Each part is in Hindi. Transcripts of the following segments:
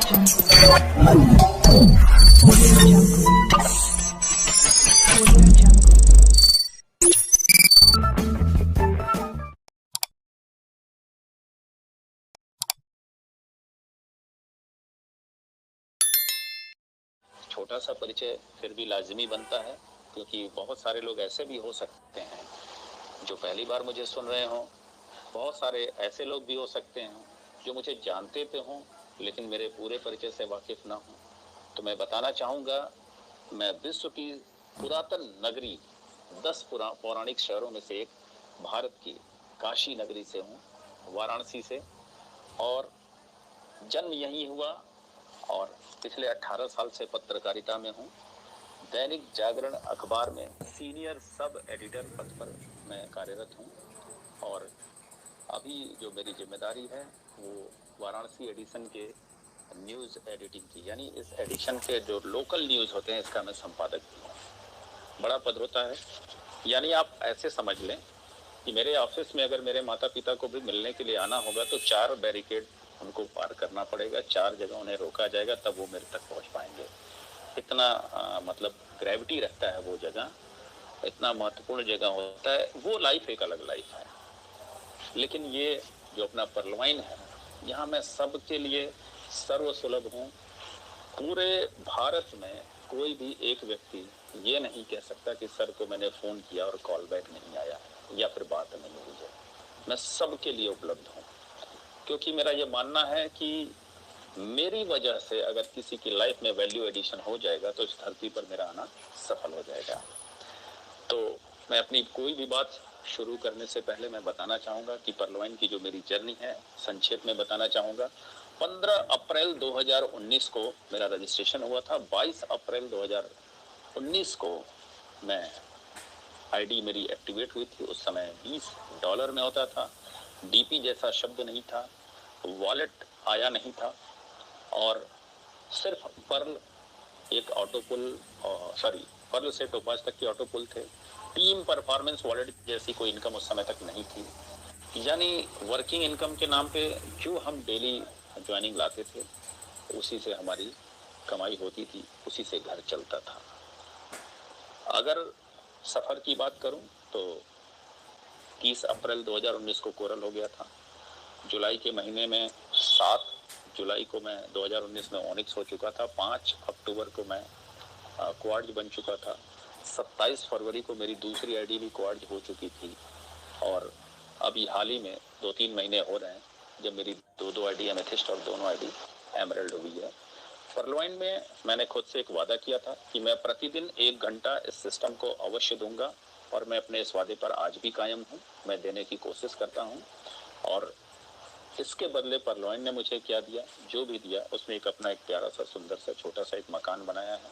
छोटा सा परिचय फिर भी लाजिमी बनता है, क्योंकि बहुत सारे लोग ऐसे भी हो सकते हैं जो पहली बार मुझे सुन रहे हों, बहुत सारे ऐसे लोग भी हो सकते हैं जो मुझे जानते तो हों लेकिन मेरे पूरे परिचय से वाकिफ ना हों। तो मैं बताना चाहूँगा, मैं विश्व की पुरातन नगरी 10 पौराणिक शहरों में से एक भारत की काशी नगरी से हूँ, वाराणसी से, और जन्म यहीं हुआ और पिछले 18 साल से पत्रकारिता में हूँ। दैनिक जागरण अखबार में सीनियर सब एडिटर पद पर मैं कार्यरत हूँ और अभी जो मेरी जिम्मेदारी है वो वाराणसी एडिशन के न्यूज़ एडिटिंग की, यानी इस एडिशन के जो लोकल न्यूज़ होते हैं इसका मैं संपादक भी हूँ। बड़ा पद होता है, यानी आप ऐसे समझ लें कि मेरे ऑफिस में अगर मेरे माता पिता को भी मिलने के लिए आना होगा तो 4 बैरिकेड उनको पार करना पड़ेगा, 4 जगह उन्हें रोका जाएगा, तब वो मेरे तक पहुंच पाएंगे। इतना मतलब ग्रेविटी रखता है वो जगह, इतना महत्वपूर्ण जगह होता है। वो लाइफ एक अलग लाइफ है। लेकिन ये जो अपना परलवाइन है, यहाँ मैं सबके लिए सर्वसुलभ हूँ। पूरे भारत में कोई भी एक व्यक्ति ये नहीं कह सकता कि सर को मैंने फोन किया और कॉल बैक नहीं आया या फिर बात नहीं हुई है। मैं सबके लिए उपलब्ध हूँ, क्योंकि मेरा ये मानना है कि मेरी वजह से अगर किसी की लाइफ में वैल्यू एडिशन हो जाएगा तो इस धरती पर मेरा आना सफल हो जाएगा। तो मैं अपनी कोई भी बात शुरू करने से पहले मैं बताना चाहूंगा कि परलवाइन की जो मेरी जर्नी है संक्षेप में बताना चाहूंगा। 15 अप्रैल 2019 को मेरा रजिस्ट्रेशन हुआ था। 22 अप्रैल 2019 को मैं आईडी मेरी एक्टिवेट हुई थी। उस समय $20 में होता था, डीपी जैसा शब्द नहीं था, वॉलेट आया नहीं था और सिर्फ पर्ल एक ऑटोपुल, पर्ल से टोपाज तक की ऑटोपुल थे। टीम परफॉर्मेंस वॉलेट जैसी कोई इनकम उस समय तक नहीं थी, यानी वर्किंग इनकम के नाम पे जो हम डेली ज्वाइनिंग लाते थे उसी से हमारी कमाई होती थी, उसी से घर चलता था। अगर सफर की बात करूं तो 30 अप्रैल 2019 को कोरल हो गया था। जुलाई के महीने में 7 जुलाई को मैं 2019 में ओनिक्स हो चुका था। 5 अक्टूबर को मैं क्वार्ज बन चुका था। 27 फरवरी को मेरी दूसरी आईडी भी क्वार्ज हो चुकी थी और अभी हाल ही में 2-3 महीने हो रहे हैं जब मेरी दो आईडी एमेथिस्ट और दोनों आईडी एमरल्ड हुई है। परलवाइन में मैंने खुद से एक वादा किया था कि मैं प्रतिदिन 1 घंटा इस सिस्टम को अवश्य दूंगा और मैं अपने इस वादे पर आज भी कायम हूँ। मैं देने की कोशिश करता हूँ और इसके बदले परलवाइन ने मुझे क्या दिया, जो भी दिया उसमें एक अपना एक प्यारा सा सुंदर सा छोटा सा एक मकान बनाया है,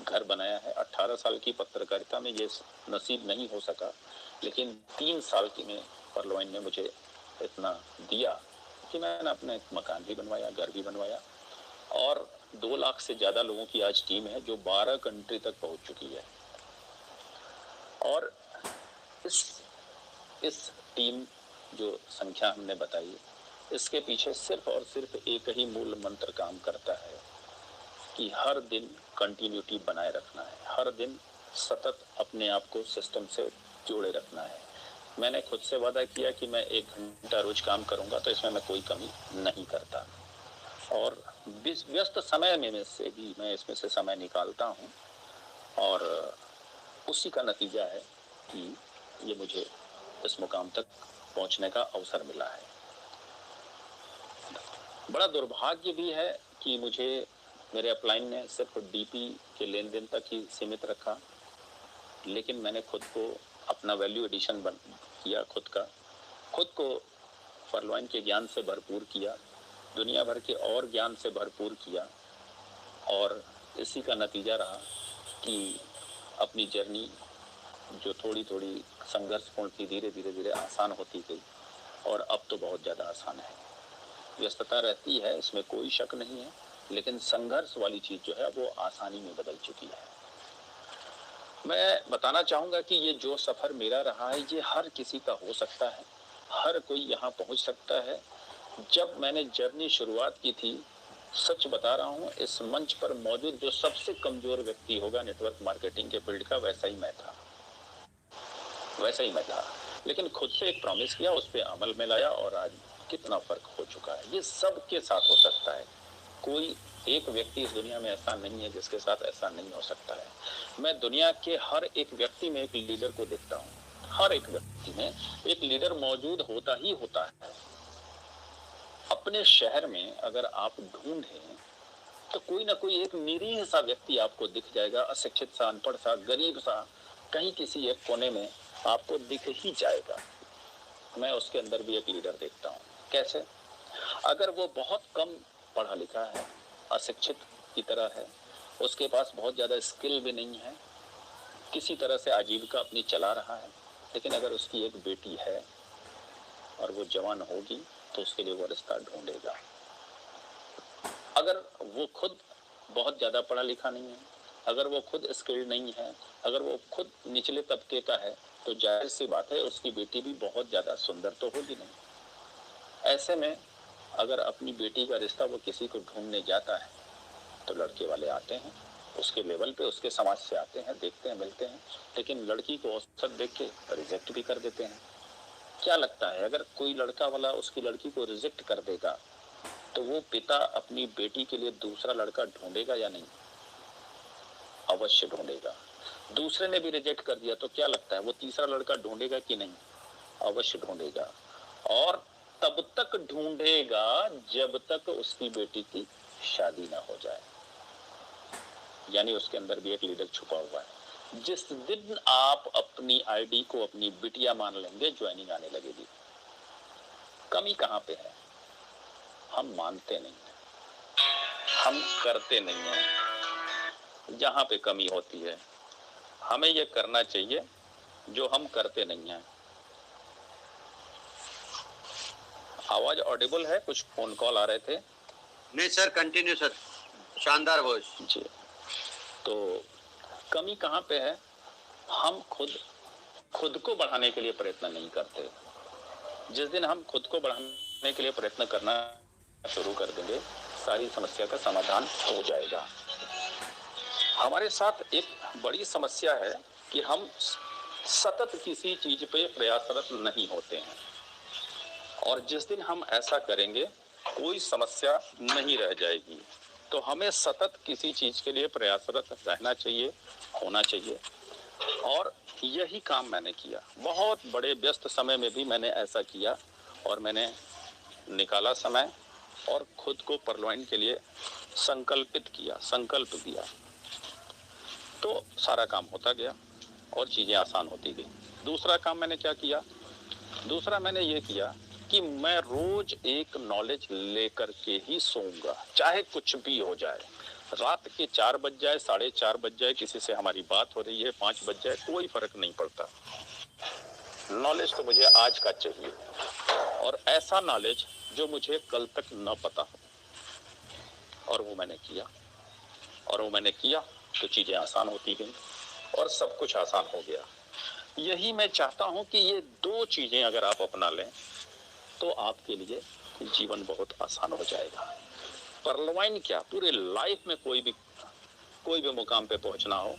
घर बनाया है। 18 साल की पत्रकारिता में ये नसीब नहीं हो सका, लेकिन 3 साल की में परलवाइन ने मुझे इतना दिया कि मैंने अपना एक मकान भी बनवाया, घर भी बनवाया और 2 लाख से ज्यादा लोगों की आज टीम है जो 12 कंट्री तक पहुंच चुकी है। और इस टीम जो संख्या हमने बताई, इसके पीछे सिर्फ और सिर्फ एक ही मूल मंत्र काम करता है कि हर दिन कंटिन्यूटी बनाए रखना है, हर दिन सतत अपने आप को सिस्टम से जोड़े रखना है। मैंने खुद से वादा किया कि मैं 1 घंटा रोज काम करूंगा, तो इसमें मैं कोई कमी नहीं करता और व्यस्त समय में से भी मैं इसमें से समय निकालता हूं और उसी का नतीजा है कि ये मुझे इस मुकाम तक पहुंचने का अवसर मिला है। बड़ा दुर्भाग्य भी है कि मुझे मेरे अपलाइन ने सिर्फ डीपी के लेन देन तक ही सीमित रखा, लेकिन मैंने खुद को अपना वैल्यू एडिशन किया, खुद को परलवाइन के ज्ञान से भरपूर किया, दुनिया भर के और ज्ञान से भरपूर किया और इसी का नतीजा रहा कि अपनी जर्नी जो थोड़ी थोड़ी संघर्षपूर्ण थी धीरे धीरे आसान होती गई और अब तो बहुत ज़्यादा आसान है। व्यस्तता रहती है, इसमें कोई शक नहीं है, लेकिन संघर्ष वाली चीज जो है वो आसानी में बदल चुकी है। मैं बताना चाहूंगा कि ये जो सफर मेरा रहा है ये हर किसी का हो सकता है, हर कोई यहाँ पहुंच सकता है। जब मैंने जर्नी शुरुआत की थी सच बता रहा हूँ, इस मंच पर मौजूद जो सबसे कमजोर व्यक्ति होगा नेटवर्क मार्केटिंग के फील्ड का, वैसा ही मैं था। लेकिन खुद से एक प्रॉमिस किया, उस पर अमल में लाया और आज कितना फर्क हो चुका है। ये सबके साथ हो सकता है, कोई एक व्यक्ति इस दुनिया में ऐसा नहीं है जिसके साथ ऐसा नहीं हो सकता है। मैं दुनिया के हर एक व्यक्ति में एक लीडर को देखता हूँ, हर एक व्यक्ति में एक लीडर मौजूद होता ही होता है। अपने शहर में अगर आप ढूंढें तो कोई ना कोई एक निरीह सा व्यक्ति आपको दिख जाएगा, अशिक्षित सा, अनपढ़ सा, गरीब सा, कहीं किसी एक कोने में आपको दिख ही जाएगा। मैं उसके अंदर भी एक लीडर देखता हूँ। कैसे? अगर वो बहुत कम पढ़ा लिखा है, अशिक्षित की तरह है, उसके पास बहुत ज्यादा स्किल भी नहीं है, किसी तरह से आजीविका अपनी चला रहा है, लेकिन अगर उसकी एक बेटी है और वो जवान होगी तो उसके लिए वो रिश्ता ढूंढेगा। अगर वो खुद बहुत ज्यादा पढ़ा लिखा नहीं है, अगर वो खुद स्किल्ड नहीं है, अगर वो खुद निचले तबके का है, तो जाहिर सी बात है उसकी बेटी भी बहुत ज्यादा सुंदर तो होगी नहीं। ऐसे में अगर अपनी बेटी का रिश्ता वो किसी को ढूंढने जाता है तो लड़के वाले आते हैं, उसके लेवल पे, उसके समाज से आते हैं, देखते हैं, मिलते हैं, लेकिन लड़की को औसत देख के रिजेक्ट भी कर देते हैं। क्या लगता है, अगर कोई लड़का वाला उसकी लड़की को रिजेक्ट कर देगा तो वो पिता अपनी बेटी के लिए दूसरा लड़का ढूंढेगा या नहीं? अवश्य ढूंढेगा। दूसरे ने भी रिजेक्ट कर दिया तो क्या लगता है, वो तीसरा लड़का ढूंढेगा कि नहीं? अवश्य ढूंढेगा। और तब तक ढूंढेगा जब तक उसकी बेटी की शादी ना हो जाए। यानी उसके अंदर भी एक लीडर छुपा हुआ है। जिस दिन आप अपनी आईडी को अपनी बिटिया मान लेंगे, ज्वाइनिंग आने लगेगी। कमी कहाँ पे है? हम मानते नहीं है, हम करते नहीं है। जहां पे कमी होती है हमें ये करना चाहिए जो हम करते नहीं है। आवाज ऑडिबल है? कुछ फोन कॉल आ रहे थे। नहीं सर, कंटिन्यू सर, शानदार वॉइस जी। तो कमी कहाँ पे है? हम खुद को बढ़ाने के लिए प्रयत्न नहीं करते। जिस दिन हम खुद को बढ़ाने के लिए प्रयत्न करना शुरू कर देंगे, सारी समस्या का समाधान हो जाएगा। हमारे साथ एक बड़ी समस्या है कि हम सतत किसी चीज पे प्रयासरत नहीं होते हैं, और जिस दिन हम ऐसा करेंगे कोई समस्या नहीं रह जाएगी। तो हमें सतत किसी चीज के लिए प्रयासरत रहना चाहिए, होना चाहिए। और यही काम मैंने किया। बहुत बड़े व्यस्त समय में भी मैंने ऐसा किया, और मैंने निकाला समय और खुद को परलवाइन के लिए संकल्पित किया, संकल्प दिया, तो सारा काम होता गया और चीजें आसान होती गई। दूसरा काम मैंने क्या किया? दूसरा मैंने ये किया कि मैं रोज एक नॉलेज लेकर के ही सोऊंगा, चाहे कुछ भी हो जाए। रात के 4 बज जाए, 4:30 बज जाए, किसी से हमारी बात हो रही है 5 बज जाए, कोई फर्क नहीं पड़ता। नॉलेज तो मुझे आज का चाहिए, और ऐसा नॉलेज जो मुझे कल तक न पता हो। और वो मैंने किया तो चीजें आसान होती गई और सब कुछ आसान हो गया। यही मैं चाहता हूं कि ये 2 चीजें अगर आप अपना लें तो आपके लिए जीवन बहुत आसान हो जाएगा। परलवाइन क्या, पूरे लाइफ में कोई भी मुकाम पे पहुंचना हो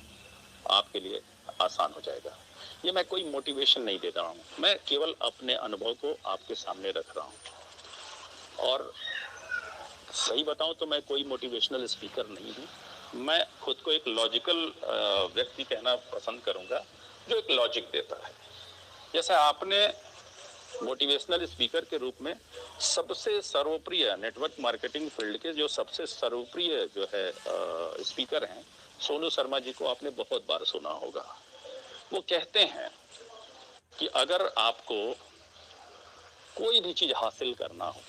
आपके लिए आसान हो जाएगा। ये मैं कोई मोटिवेशन नहीं दे रहा हूँ, मैं केवल अपने अनुभव को आपके सामने रख रहा हूँ। और सही बताऊं तो मैं कोई मोटिवेशनल स्पीकर नहीं हूँ। मैं खुद को एक लॉजिकल व्यक्ति कहना पसंद करूंगा, जो एक लॉजिक देता है। जैसे आपने मोटिवेशनल स्पीकर के रूप में सबसे सर्वप्रिय नेटवर्क मार्केटिंग फील्ड के जो सबसे सर्वप्रिय जो है स्पीकर हैं, सोनू शर्मा जी को आपने बहुत बार सुना होगा। वो कहते हैं कि अगर आपको कोई भी चीज हासिल करना हो,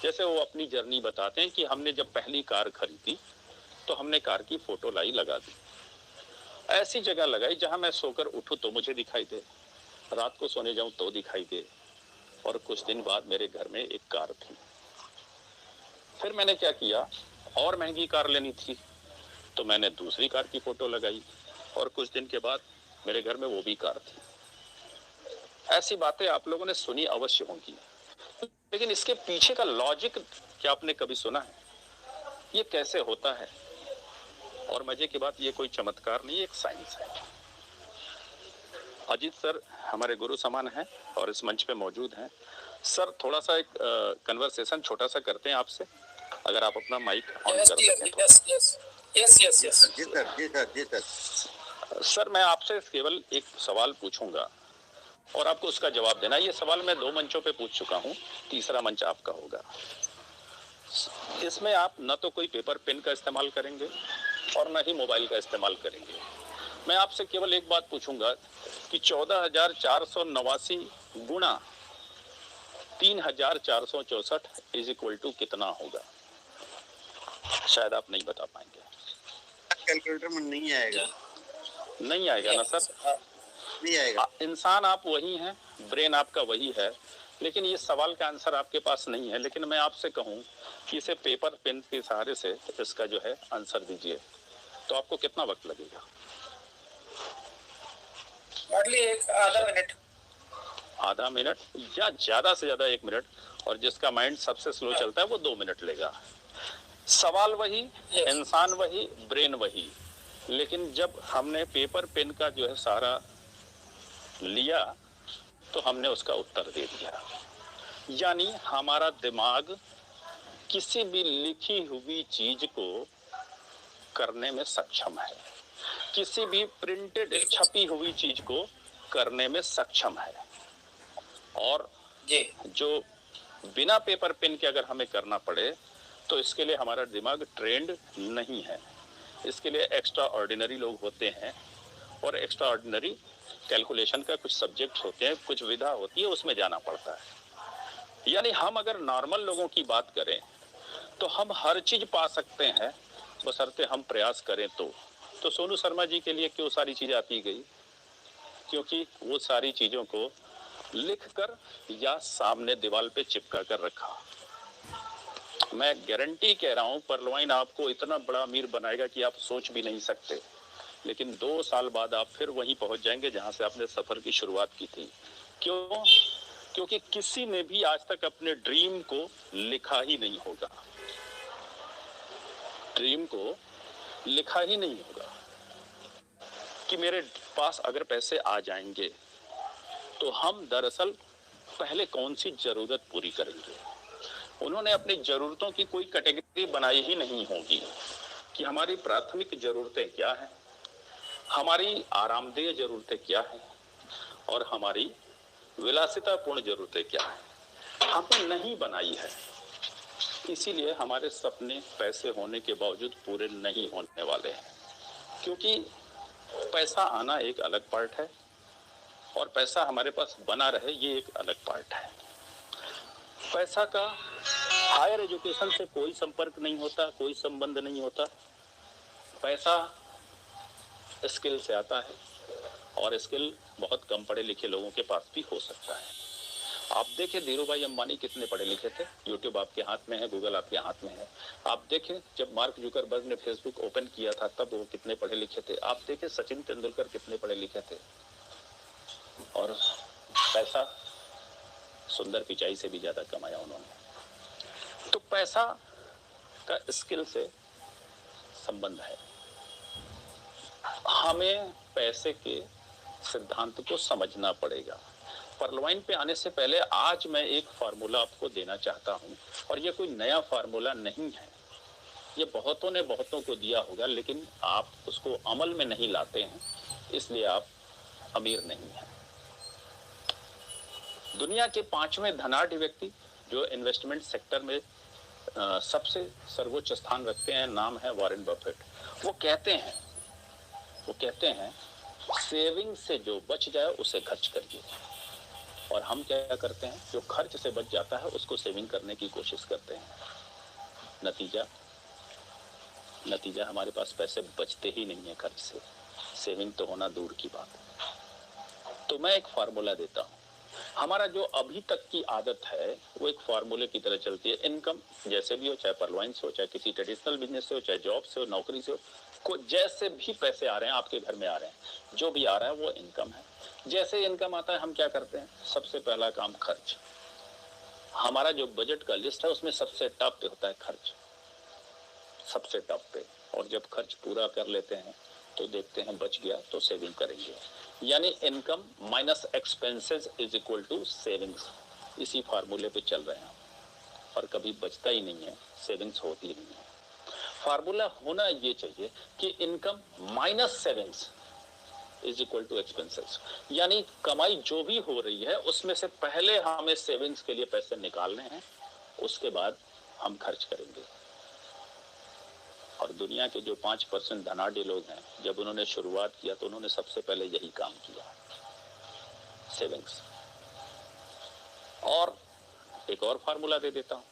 जैसे वो अपनी जर्नी बताते हैं कि हमने जब पहली कार खरीदी तो हमने कार की फोटो लाई, लगा दी। ऐसी जगह लगाई जहां मैं सोकर उठूं तो मुझे दिखाई दे, रात को सोने जाऊं तो दिखाई दे। और कुछ दिन बाद मेरे घर में एक कार थी। फिर मैंने क्या किया, और महंगी कार लेनी थी तो मैंने दूसरी कार की फोटो लगाई, और कुछ दिन के बाद मेरे घर में वो भी कार थी। ऐसी बातें आप लोगों ने सुनी अवश्य होंगी, लेकिन इसके पीछे का लॉजिक क्या आपने कभी सुना है? ये कैसे होता है? और मजे की बात, ये कोई चमत्कार नहीं, एक साइंस है। अजीत सर हमारे गुरु समान हैं और इस मंच पे मौजूद हैं। सर थोड़ा सा एक कन्वर्सेशन छोटा सा करते हैं आपसे, अगर आप अपना माइक ऑन कर सकें तो। यस सर, जी सर, जी सर, जी सर। सर मैं आपसे केवल एक सवाल पूछूंगा और आपको उसका जवाब देना। ये सवाल मैं 2 मंचों पे पूछ चुका हूँ, तीसरा मंच आपका होगा। इसमें आप न तो कोई पेपर पेन का इस्तेमाल करेंगे और न ही मोबाइल का इस्तेमाल करेंगे। मैं आपसे केवल एक बात पूछूंगा कि 14,489 गुणा 3,464 इज इक्वल टू कितना होगा? शायद आप नहीं बता पाएंगे। कैलकुलेटर में नहीं आएगा। नहीं आएगा ना सर? नहीं आएगा। इंसान आप वही हैं, ब्रेन आपका वही है, लेकिन ये सवाल का आंसर आपके पास नहीं है। लेकिन मैं आपसे कहूं कि इसे पेपर पेन के सहारे से इसका जो है आंसर दीजिए, तो आपको कितना वक्त लगेगा? आधा मिनट। आधा मिनट या ज्यादा से ज्यादा 1 मिनट, और जिसका माइंड सबसे स्लो चलता है वो 2 मिनट लेगा। सवाल वही, इंसान वही, ब्रेन वही, लेकिन जब हमने पेपर पेन का जो है सहारा लिया तो हमने उसका उत्तर दे दिया। यानी हमारा दिमाग किसी भी लिखी हुई चीज को करने में सक्षम है, किसी भी प्रिंटेड छपी हुई चीज को करने में सक्षम है। और जो बिना पेपर पेन के अगर हमें करना पड़े तो इसके लिए हमारा दिमाग ट्रेंड नहीं है। इसके लिए एक्स्ट्रा ऑर्डिनरी लोग होते हैं, और एक्स्ट्रा ऑर्डिनरी कैलकुलेशन का कुछ सब्जेक्ट होते हैं, कुछ विधा होती है, उसमें जाना पड़ता है। यानी हम अगर नॉर्मल लोगों की बात करें तो हम हर चीज पा सकते हैं, बशर्ते हम प्रयास करें तो सोनू शर्मा जी के लिए क्यों सारी चीजें आती गई? क्योंकि वो सारी चीजों को लिख कर या सामने दीवार पे चिपका कर रखा। मैं गारंटी कह रहा हूं, परलवाइन आपको इतना बड़ा अमीर बनाएगा कि आप सोच भी नहीं सकते। लेकिन 2 साल बाद आप फिर वहीं पहुंच जाएंगे जहां से आपने सफर की शुरुआत की थी। क्यों? क्योंकि किसी ने भी आज तक अपने ड्रीम को लिखा ही नहीं होगा। ड्रीम को लिखा ही नहीं होगा कि मेरे पास अगर पैसे आ जाएंगे तो हम दरअसल पहले कौन सी जरूरत पूरी करेंगे। उन्होंने अपनी जरूरतों की कोई कैटेगरी बनाई ही नहीं होगी कि हमारी प्राथमिक जरूरतें क्या हैं, हमारी आरामदेह जरूरतें क्या हैं और हमारी विलासितापूर्ण जरूरतें क्या हैं। हमने नहीं बनाई है, इसीलिए हमारे सपने पैसे होने के बावजूद पूरे नहीं होने वाले हैं। क्योंकि पैसा आना एक अलग पार्ट है और पैसा हमारे पास बना रहे ये एक अलग पार्ट है। पैसा का हायर एजुकेशन से कोई संपर्क नहीं होता, कोई संबंध नहीं होता। पैसा स्किल से आता है, और स्किल बहुत कम पढ़े लिखे लोगों के पास भी हो सकता है। आप देखें धीरू भाई अंबानी कितने पढ़े लिखे थे, यूट्यूब आपके हाथ में है, गूगल आपके हाथ में है। आप देखें जब मार्क जुकरबर्ग ने फेसबुक ओपन किया था तब वो कितने पढ़े लिखे थे। आप देखें सचिन तेंदुलकर कितने पढ़े लिखे थे। और पैसा सुंदर पिचाई से भी ज्यादा कमाया उन्होंने। तो पैसा का स्किल से संबंध है। हमें पैसे के सिद्धांत को समझना पड़ेगा। परलवाइन पे आने से पहले आज मैं एक फार्मूला आपको देना चाहता हूं, और ये कोई नया फार्मूला नहीं है। ये बहुतों ने बहुतों को दिया होगा, लेकिन आप उसको अमल में नहीं लाते हैं, इसलिए आप अमीर नहीं हैं। दुनिया के 5वें धनाढ्य व्यक्ति जो इन्वेस्टमेंट सेक्टर में सबसे सर्वोच्च स्थान रखते हैं, नाम है वॉरेन बफेट। वो कहते हैं सेविंग से जो बच जाए उसे खर्च करिए। और हम क्या करते हैं, जो खर्च से बच जाता है उसको सेविंग करने की कोशिश करते हैं। नतीजा हमारे पास पैसे बचते ही नहीं है खर्च से, सेविंग तो होना दूर की बात है। तो मैं एक फार्मूला देता हूं। हमारा जो अभी तक की आदत है वो एक फार्मूले की तरह चलती है। इनकम जैसे भी हो, चाहे परलवाइन से हो, चाहे किसी ट्रेडिशनल बिजनेस से हो, चाहे जॉब से हो, नौकरी से हो, जैसे भी पैसे आ रहे हैं आपके घर में आ रहे हैं, जो भी आ रहा है वो इनकम है। जैसे इनकम आता है हम क्या करते हैं, सबसे पहला काम खर्च। हमारा जो बजट का लिस्ट है उसमें सबसे टॉप पे होता है खर्च। सबसे टॉप पे, और जब खर्च पूरा कर लेते हैं तो देखते हैं बच गया तो सेविंग करेंगे। यानी income minus expenses is equal to savings. इसी फार्मूले पे चल रहे हैं और कभी बचता ही नहीं है, सेविंग्स होती नहीं है। फार्मूला होना ये चाहिए कि income minus savings is equal to expenses, यानी कमाई जो भी हो रही है उसमें से पहले हमें सेविंग्स के लिए पैसे निकालने हैं, उसके बाद हम खर्च करेंगे। और दुनिया के जो 5% धनाढ्य लोग हैं, जब उन्होंने शुरुआत किया तो उन्होंने सबसे पहले यही काम किया, सेविंग्स। और एक और फार्मूला दे देता हूं,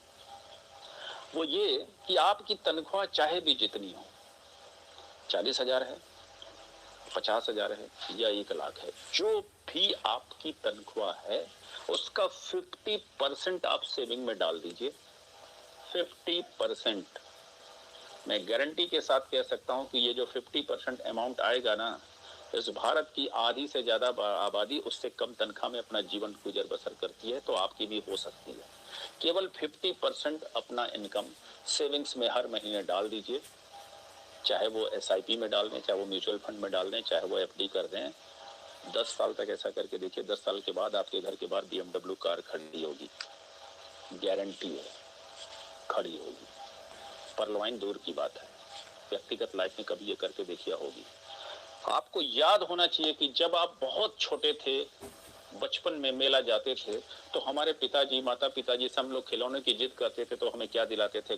वो ये कि आपकी तनख्वाह चाहे भी जितनी हो, 40,000 है, 50,000 है या 1 लाख है, जो भी आपकी तनख्वाह है उसका 50% आप सेविंग में डाल दीजिए। 50%। मैं गारंटी के साथ कह सकता हूं कि ये जो 50% अमाउंट आएगा ना, इस भारत की आधी से ज्यादा आबादी उससे कम तनख्वाह में अपना जीवन गुजर बसर करती है, तो आपकी भी हो सकती है। केवल 50% अपना इनकम सेविंग्स में हर महीने डाल दीजिए, चाहे वो SIP में डाल दें, चाहे वो म्यूचुअल फंड में डाल दें, चाहे वो FD कर दें। 10 साल तक ऐसा करके देखिए, 10 साल के बाद आपके घर के बाहर BMW कार खड़ी होगी, गारंटी है खड़ी होगी। परलवाइन दूर की बात है, व्यक्तिगत लाइफ में कभी ये करके देखिए होगी। आपको याद होना चाहिए कि जब आप बहुत छोटे थे, बचपन में मेला जाते थे, तो हमारे पिताजी, माता पिताजी सब लोग खिलौने की जिद करते थे, तो हमें क्या दिलाते थे?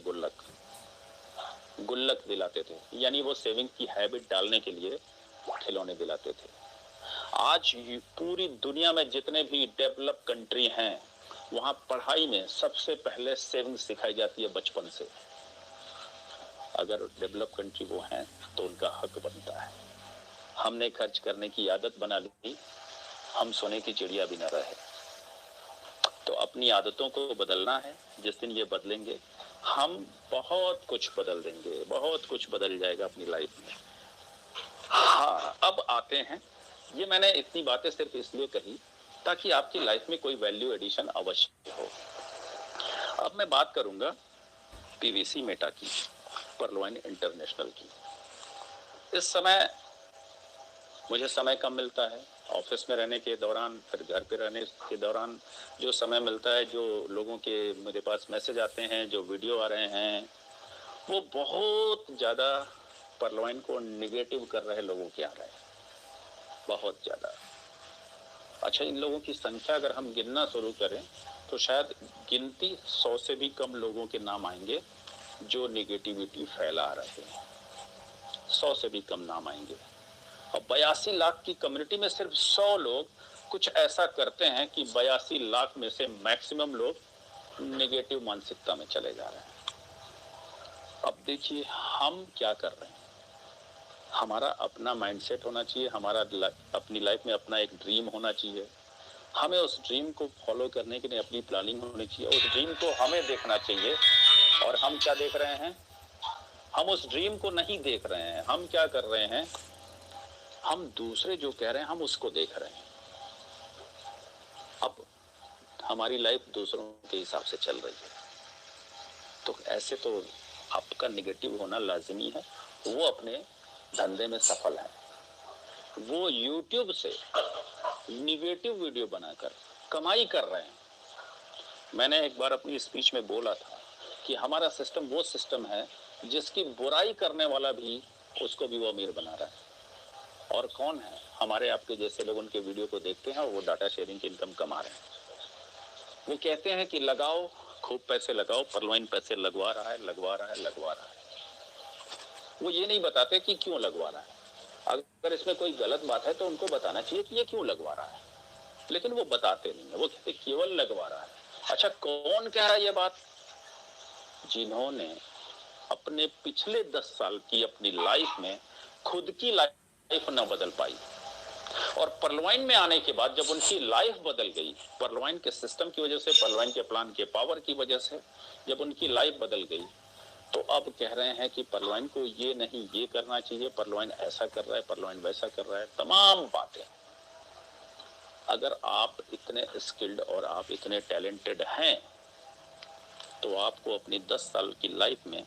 गुल्लक दिलाते थे, यानी वो सेविंग की हैबिट डालने के लिए खिलौने दिलाते थे। आज पूरी दुनिया में जितने भी डेवलप कंट्री हैं, वहां पढ़ाई में सबसे पहले सेविंग सिखाई जाती है बचपन से। अगर डेवलप कंट्री वो हैं तो उनका हक बनता है। हमने खर्च करने की आदत बना ली, हम सोने की चिड़िया भी न रहे। तो अपनी आदतों को बदलना है। जिस दिन ये बदलेंगे, हम बहुत कुछ बदल देंगे, बहुत कुछ बदल जाएगा अपनी लाइफ में। हाँ, अब आते हैं, ये मैंने इतनी बातें सिर्फ इसलिए कही ताकि आपकी लाइफ में कोई वैल्यू एडिशन अवश्य हो। अब मैं बात करूंगा PVC मेटा की, परलवाइन इंटरनेशनल की। इस समय मुझे समय कम मिलता है, ऑफिस में रहने के दौरान, फिर घर पे रहने के दौरान जो समय मिलता है, जो लोगों के मेरे पास मैसेज आते हैं, जो वीडियो आ रहे हैं, वो बहुत ज़्यादा परलवाइन को निगेटिव कर रहे लोगों के आ रहे हैं, बहुत ज़्यादा। अच्छा, इन लोगों की संख्या अगर हम गिनना शुरू करें तो शायद गिनती 100 से भी कम लोगों के नाम आएंगे जो निगेटिविटी फैला रहे हैं। 100 से भी कम नाम आएंगे। और 82 लाख की कम्युनिटी में सिर्फ 100 लोग कुछ ऐसा करते हैं कि 82 लाख में से मैक्सिमम लोग नेगेटिव मानसिकता में चले जा रहे हैं। अब देखिए हम क्या कर रहे हैं। हमारा अपना माइंडसेट होना चाहिए, हमारा अपनी लाइफ में अपना एक ड्रीम होना चाहिए। हमें उस ड्रीम को फॉलो करने के लिए अपनी प्लानिंग होनी चाहिए। उस ड्रीम को हमें देखना चाहिए। और हम क्या देख रहे हैं? हम उस ड्रीम को नहीं देख रहे हैं। हम क्या कर रहे हैं? हम दूसरे जो कह रहे हैं हम उसको देख रहे हैं। अब हमारी लाइफ दूसरों के हिसाब से चल रही है, तो ऐसे तो आपका निगेटिव होना लाजिमी है। वो अपने धंधे में सफल है, वो YouTube से निगेटिव वीडियो बनाकर कमाई कर रहे हैं। मैंने एक बार अपनी स्पीच में बोला था कि हमारा सिस्टम वो सिस्टम है जिसकी बुराई करने वाला भी उसको भी वो अमीर बना रहा है। और कौन है? हमारे आपके जैसे लोग उनके वीडियो को देखते हैं और वो डाटा शेयरिंग की इनकम कमा रहे हैं। वो कहते हैं कि लगाओ, खूब पैसे लगाओ, परलवाइन पैसे लगवा रहा है, लगवा रहा है, लगवा रहा है। वो ये नहीं बताते कि क्यों लगवा रहा है। अगर इसमें कोई गलत बात है तो उनको बताना चाहिए कि ये क्यों लगवा रहा है, लेकिन वो बताते नहीं है। वो कहते केवल लगवा रहा है। अच्छा, कौन कह रहा है ये बात? जिन्होंने अपने पिछले 10 साल की अपनी लाइफ में खुद की लाइफ न बदल पाई, और परलवाइन में आने के बाद जब उनकी लाइफ बदल गई, परलवाइन के सिस्टम की वजह से, परलवाइन के प्लान के पावर की वजह से जब उनकी लाइफ बदल गई, तो अब कह रहे हैं कि परलवाइन को ये नहीं ये करना चाहिए, परलवाइन ऐसा कर रहा है, परलवाइन वैसा कर रहा है, तमाम बातें। अगर आप इतने स्किल्ड और आप इतने टैलेंटेड हैं तो आपको अपनी 10 साल की लाइफ में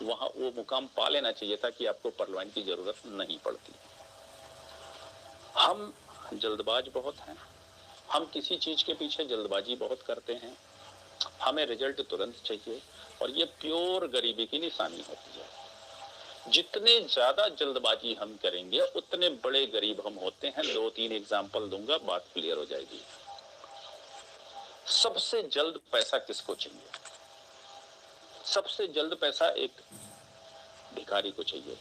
वहां वो मुकाम पा लेना चाहिए था कि आपको परलवाइन की जरूरत नहीं पड़ती। हम जल्दबाज बहुत हैं, हम किसी चीज के पीछे जल्दबाजी बहुत करते हैं, हमें रिजल्ट तुरंत चाहिए, और ये प्योर गरीबी की निशानी होती है। जितने ज्यादा जल्दबाजी हम करेंगे उतने बड़े गरीब हम होते हैं। 2-3 एग्जाम्पल दूंगा, बात क्लियर हो जाएगी। सबसे जल्द पैसा किसको चाहिए? सबसे जल्द पैसा एक भिखारी को चाहिए,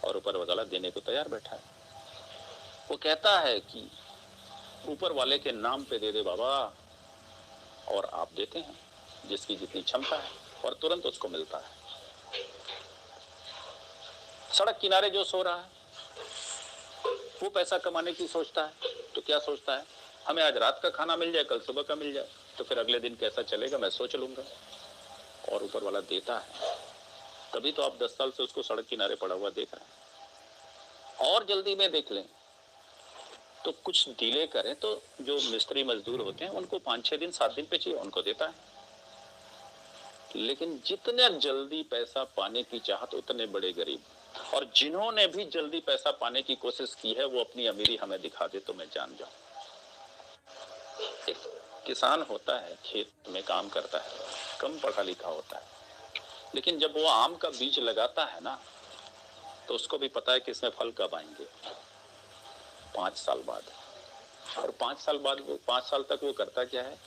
और ऊपर वाला देने को तैयार बैठा है। वो कहता है कि ऊपर वाले के नाम पे दे दे बाबा, और आप देते हैं जिसकी जितनी क्षमता है, और तुरंत उसको मिलता है। सड़क किनारे जो सो रहा है वो पैसा कमाने की सोचता है, तो क्या सोचता है, हमें आज रात का खाना मिल जाए, कल सुबह का मिल जाए, तो फिर अगले दिन कैसा चलेगा मैं सोच लूंगा। और ऊपर वाला देता है, तभी तो आप 10 साल से उसको सड़क किनारे पड़ा हुआ देख रहे हैं। और जल्दी में देख लें तो कुछ डिले करें तो जो मिस्त्री मजदूर होते हैं उनको 5-6 दिन 7 दिन पे चाहिए, उनको देता है। लेकिन जितने जल्दी पैसा पाने की चाहत उतने बड़े गरीब, और जिन्होंने भी जल्दी पैसा पाने की कोशिश की है वो अपनी अमीरी हमें दिखा दे तो मैं जान जाऊं। एक किसान होता है, खेत में काम करता है, कम पढ़ा लिखा होता है, लेकिन जब वो आम का बीज लगाता है ना, तो उसको भी पता है कि इसमें फल कब आएंगे, 5 साल बाद। और 5 साल बाद वो 5 साल तक वो करता क्या है,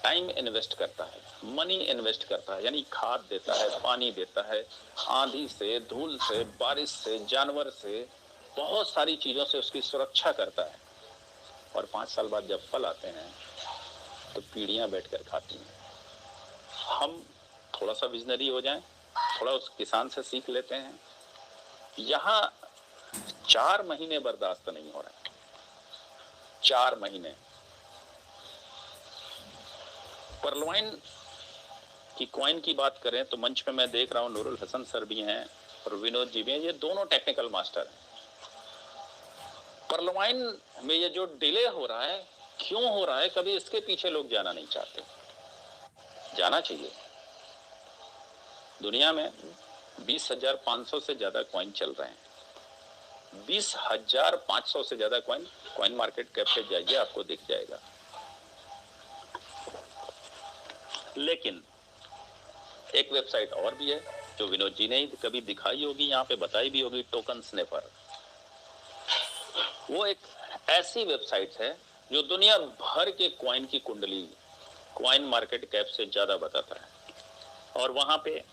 टाइम इन्वेस्ट करता है, मनी इन्वेस्ट करता है, यानी खाद देता है, पानी देता है, आंधी से, धूल से, बारिश से, जानवर से, बहुत सारी चीजों से उसकी सुरक्षा करता है। और 5 साल बाद जब फल आते हैं तो पीढ़ियां बैठकर खाती हैं। हम थोड़ा सा विजनरी हो जाएं, थोड़ा उस किसान से सीख लेते हैं। यहाँ 4 महीने बर्दाश्त नहीं हो रहे हैं, 4 महीने। परलवाइन की कॉइन की बात करें तो मंच पे मैं देख रहा हूं नूरुल हसन सर भी हैं और विनोद जी भी हैं, ये दोनों टेक्निकल मास्टर हैं। परलवाइन में ये जो डिले हो रहा है, क्यों हो रहा है, कभी इसके पीछे लोग जाना नहीं चाहते। जाना चाहिए। दुनिया में 20,500 से ज्यादा कॉइन चल रहे हैं। 20,500 से ज्यादा कॉइन मार्केट कैप पे जाइए, आपको दिख जाएगा। लेकिन एक वेबसाइट और भी है जो विनोद जी ने कभी दिखाई होगी, यहाँ पे बताई भी होगी, टोकन स्नैपर। वो एक ऐसी वेबसाइट है जो दुनिया भर के कॉइन की कुंडली, कॉइन मार्केट कैप से ज्यादा बताता है। और वहां पे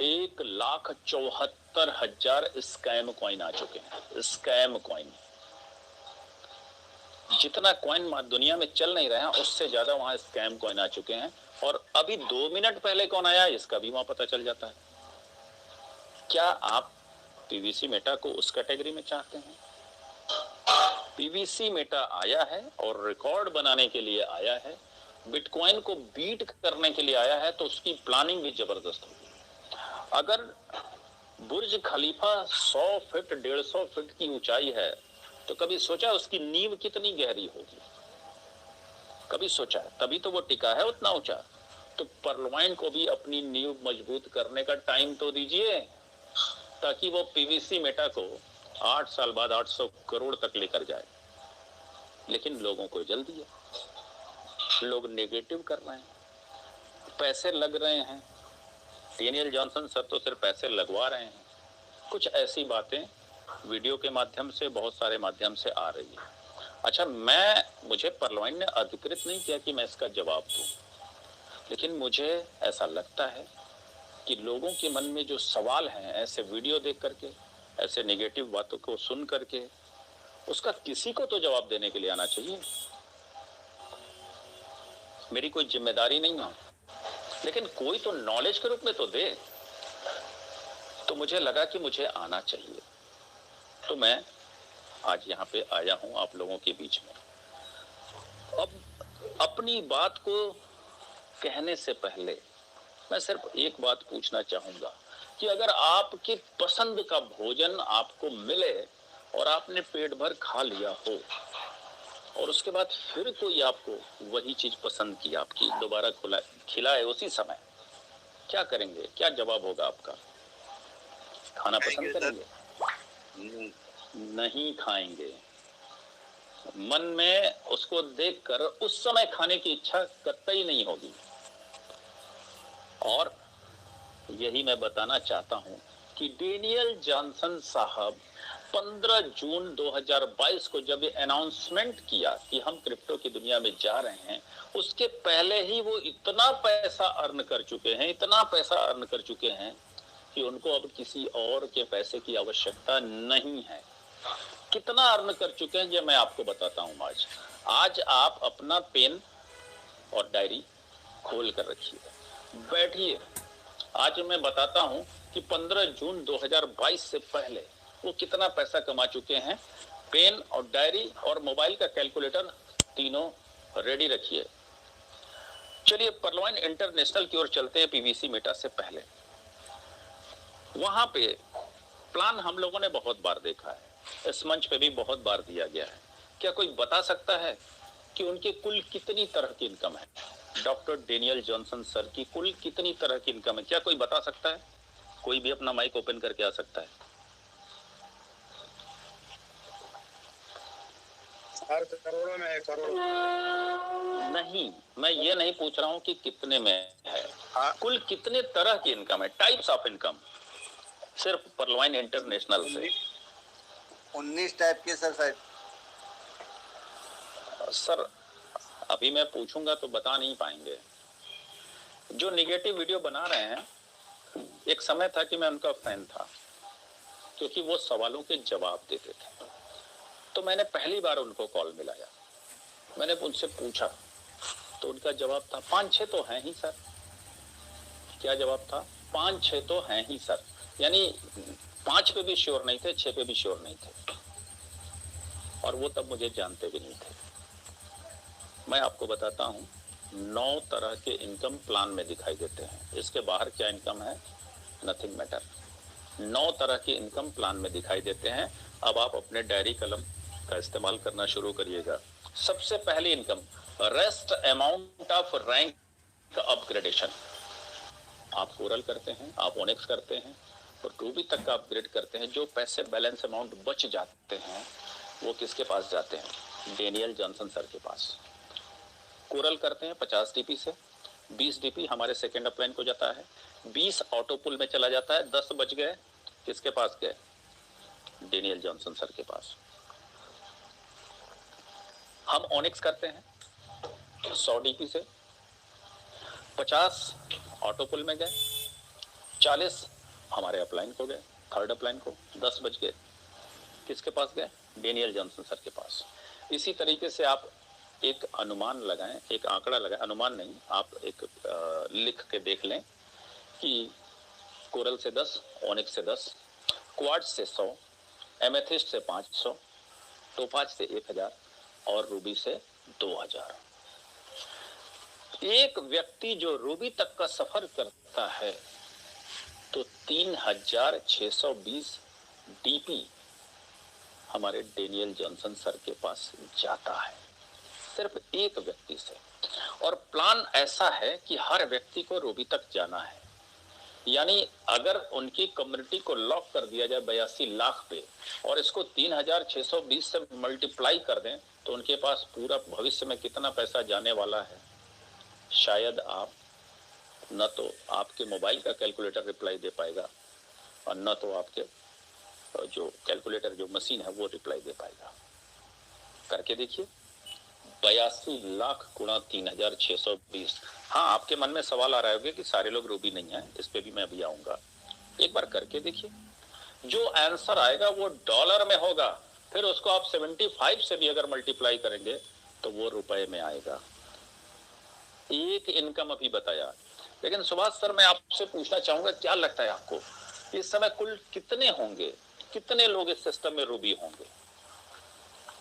1,74,000 स्कैम कॉइन आ चुके हैं। स्कैम कॉइन, जितना कॉइन दुनिया में चल नहीं रहे हैं उससे ज्यादा वहां स्कैम कॉइन आ चुके हैं। और अभी 2 मिनट पहले कौन आया इसका भी वहां पता चल जाता है। क्या आप पीवीसी मेटा को उस कैटेगरी में चाहते हैं? पीवीसी मेटा आया है और रिकॉर्ड बनाने के लिए आया है, बिटकॉइन को बीट करने के लिए आया है, तो उसकी प्लानिंग भी जबरदस्त होगी। अगर बुर्ज खलीफा 100 फीट 150 फीट की ऊंचाई है तो कभी सोचा उसकी नींव कितनी गहरी होगी? कभी सोचा? तभी तो वो टिका है उतना ऊंचा। तो परलवाइन को भी अपनी नींव मजबूत करने का टाइम तो दीजिए, ताकि वो पीवीसी मेटा को 8 साल बाद 800 करोड़ तक लेकर जाए। लेकिन लोगों को जल्दी है, लोग नेगेटिव कर रहे हैं, पैसे लग रहे हैं। डेनियल जॉनसन सर तो सिर्फ पैसे लगवा रहे हैं। कुछ ऐसी बातें वीडियो के माध्यम से, बहुत सारे माध्यम से आ रही है। अच्छा, मुझे परलवाइन ने अधिकृत नहीं किया कि मैं इसका जवाब दूं, लेकिन मुझे ऐसा लगता है कि लोगों के मन में जो सवाल हैं, ऐसे वीडियो देख करके, ऐसे नेगेटिव बातों को सुन करके, उसका किसी को तो जवाब देने के लिए आना चाहिए। मेरी कोई जिम्मेदारी नहीं है, लेकिन कोई तो नॉलेज के रूप में तो दे। तो मुझे लगा कि मुझे आना चाहिए, तो मैं आज यहाँ पे आया हूँ आप लोगों के बीच में। अब अपनी बात को कहने से पहले मैं सिर्फ एक बात पूछना चाहूंगा कि अगर आपकी पसंद का भोजन आपको मिले और आपने पेट भर खा लिया हो, और उसके बाद फिर कोई आपको वही चीज पसंद की, आपकी दोबारा खिलाए उसी समय, क्या करेंगे? क्या जवाब होगा आपका? खाना पसंद करेंगे? नहीं खाएंगे। मन में उसको देखकर उस समय खाने की इच्छा कतई नहीं होगी। और यही मैं बताना चाहता हूं कि डेनियल जॉनसन साहब 15 जून 2022 को जब ये अनाउंसमेंट किया कि हम क्रिप्टो की दुनिया में जा रहे हैं, उसके पहले ही वो इतना पैसा अर्न कर चुके हैं, इतना पैसा अर्न कर चुके हैं कि उनको अब किसी और के पैसे की आवश्यकता नहीं है। कितना अर्न कर चुके हैं ये मैं आपको बताता हूं। आज आप अपना पेन और डायरी खोल कर रखिए, बैठिए। आज मैं बताता हूं कि 15 जून 2022 से पहले वो कितना पैसा कमा चुके हैं। पेन और डायरी और मोबाइल का कैलकुलेटर तीनों रेडी रखिए। चलिए परलवाइन इंटरनेशनल की ओर चलते हैं। पीवीसी मेटा से पहले वहां पे प्लान हम लोगों ने बहुत बार देखा है, इस मंच पे भी बहुत बार दिया गया है। क्या कोई बता सकता है कि उनके कुल कितनी तरह की इनकम है? डॉक्टर डेनियल जॉनसन सर की कुल कितनी तरह की इनकम है? क्या कोई बता सकता है? कोई भी अपना माइक ओपन करके आ सकता है। करोड़ों में है, करोड़ों नहीं, मैं ये नहीं पूछ रहा हूं कि कितने में है, कुल कितने तरह की इनकम है, टाइप्स ऑफ इनकम, सिर्फ परलवाइन इंटरनेशनल से। 19 टाइप के सर अभी मैं पूछूंगा तो बता नहीं पाएंगे। जो निगेटिव वीडियो बना रहे हैं, एक समय था कि मैं उनका फैन था, क्योंकि वो सवालों के जवाब देते थे। तो मैंने पहली बार उनको कॉल मिलाया, मैंने उनसे पूछा तो उनका जवाब था 5-6 तो हैं ही सर। क्या जवाब था? 5-6 तो हैं ही सर। यानी 5 पे भी श्योर नहीं थे, 6 पे भी श्योर नहीं थे। और वो तब मुझे जानते भी नहीं थे। मैं आपको बताता हूँ, 9 तरह के इनकम प्लान में दिखाई देते हैं। इसके बाहर क्या इनकम है, नथिंग मैटर। 9 तरह की इनकम प्लान में दिखाई देते हैं। अब आप अपने डायरी कलम का इस्तेमाल करना शुरू करिएगा। सबसे पहली income, rest amount of rank upgradation. आप कोरल करते हैं, आप ओनिक्स करते हैं और रूबी तक का अपग्रेड करते हैं। जो पैसे बैलेंस अमाउंट बच जाते हैं वो किसके पास जाते हैं? डेनियल जॉनसन सर के पास। कोरल करते हैं 50 डीपी से, 20 डीपी हमारे सेकेंड अपलाइन को जाता है, 20 ऑटो पुल में चला जाता है, 10 बच गए, किसके पास गए? डेनियल जॉनसन सर के पास। हम ओनिक्स करते हैं 100 डीपी से, 50 ऑटो पुल में गए, 40 हमारे अपलाइन को गए, थर्ड अपलाइन को, 10 बच गए, किसके पास गए? डेनियल जॉनसन सर के पास। इसी तरीके से आप एक अनुमान लगाएं, एक आंकड़ा लगाएं, अनुमान नहीं, आप एक लिख के देख लें कि कोरल से 10, ओनिक्स से 10, क्वार्ट्ज से 100, एमेथिस्ट से 500, टोपाज से 1000 और रूबी से 2000। एक व्यक्ति जो रूबी तक का सफर करता है तो 3620 डीपी हमारे डेनियल जॉनसन सर के पास जाता है, सिर्फ एक व्यक्ति से। और प्लान ऐसा है कि हर व्यक्ति को रूबी तक जाना है। यानी अगर उनकी कम्युनिटी को लॉक कर दिया जाए 82 लाख पे और इसको 3620 से मल्टीप्लाई कर दें तो उनके पास पूरा भविष्य में कितना पैसा जाने वाला है, शायद आप न तो आपके मोबाइल का कैलकुलेटर रिप्लाई दे पाएगा और न तो आपके जो कैलकुलेटर जो मशीन है वो रिप्लाई दे पाएगा। करके देखिए, 82 लाख गुणा 3620। हाँ, आपके मन में सवाल आ रहा होगा कि सारे लोग रूबी नहीं है, इस पे भी मैं अभी आऊंगा। एक बार करके देखिए, जो आंसर आएगा वो डॉलर में होगा, फिर उसको आप 75 से भी अगर मल्टीप्लाई करेंगे तो वो रुपए में आएगा। एक इनकम अभी बताया, लेकिन सुभाष सर मैं आपसे पूछना चाहूंगा, क्या लगता है आपको इस समय कुल कितने होंगे, कितने लोग इस सिस्टम में रूबी होंगे?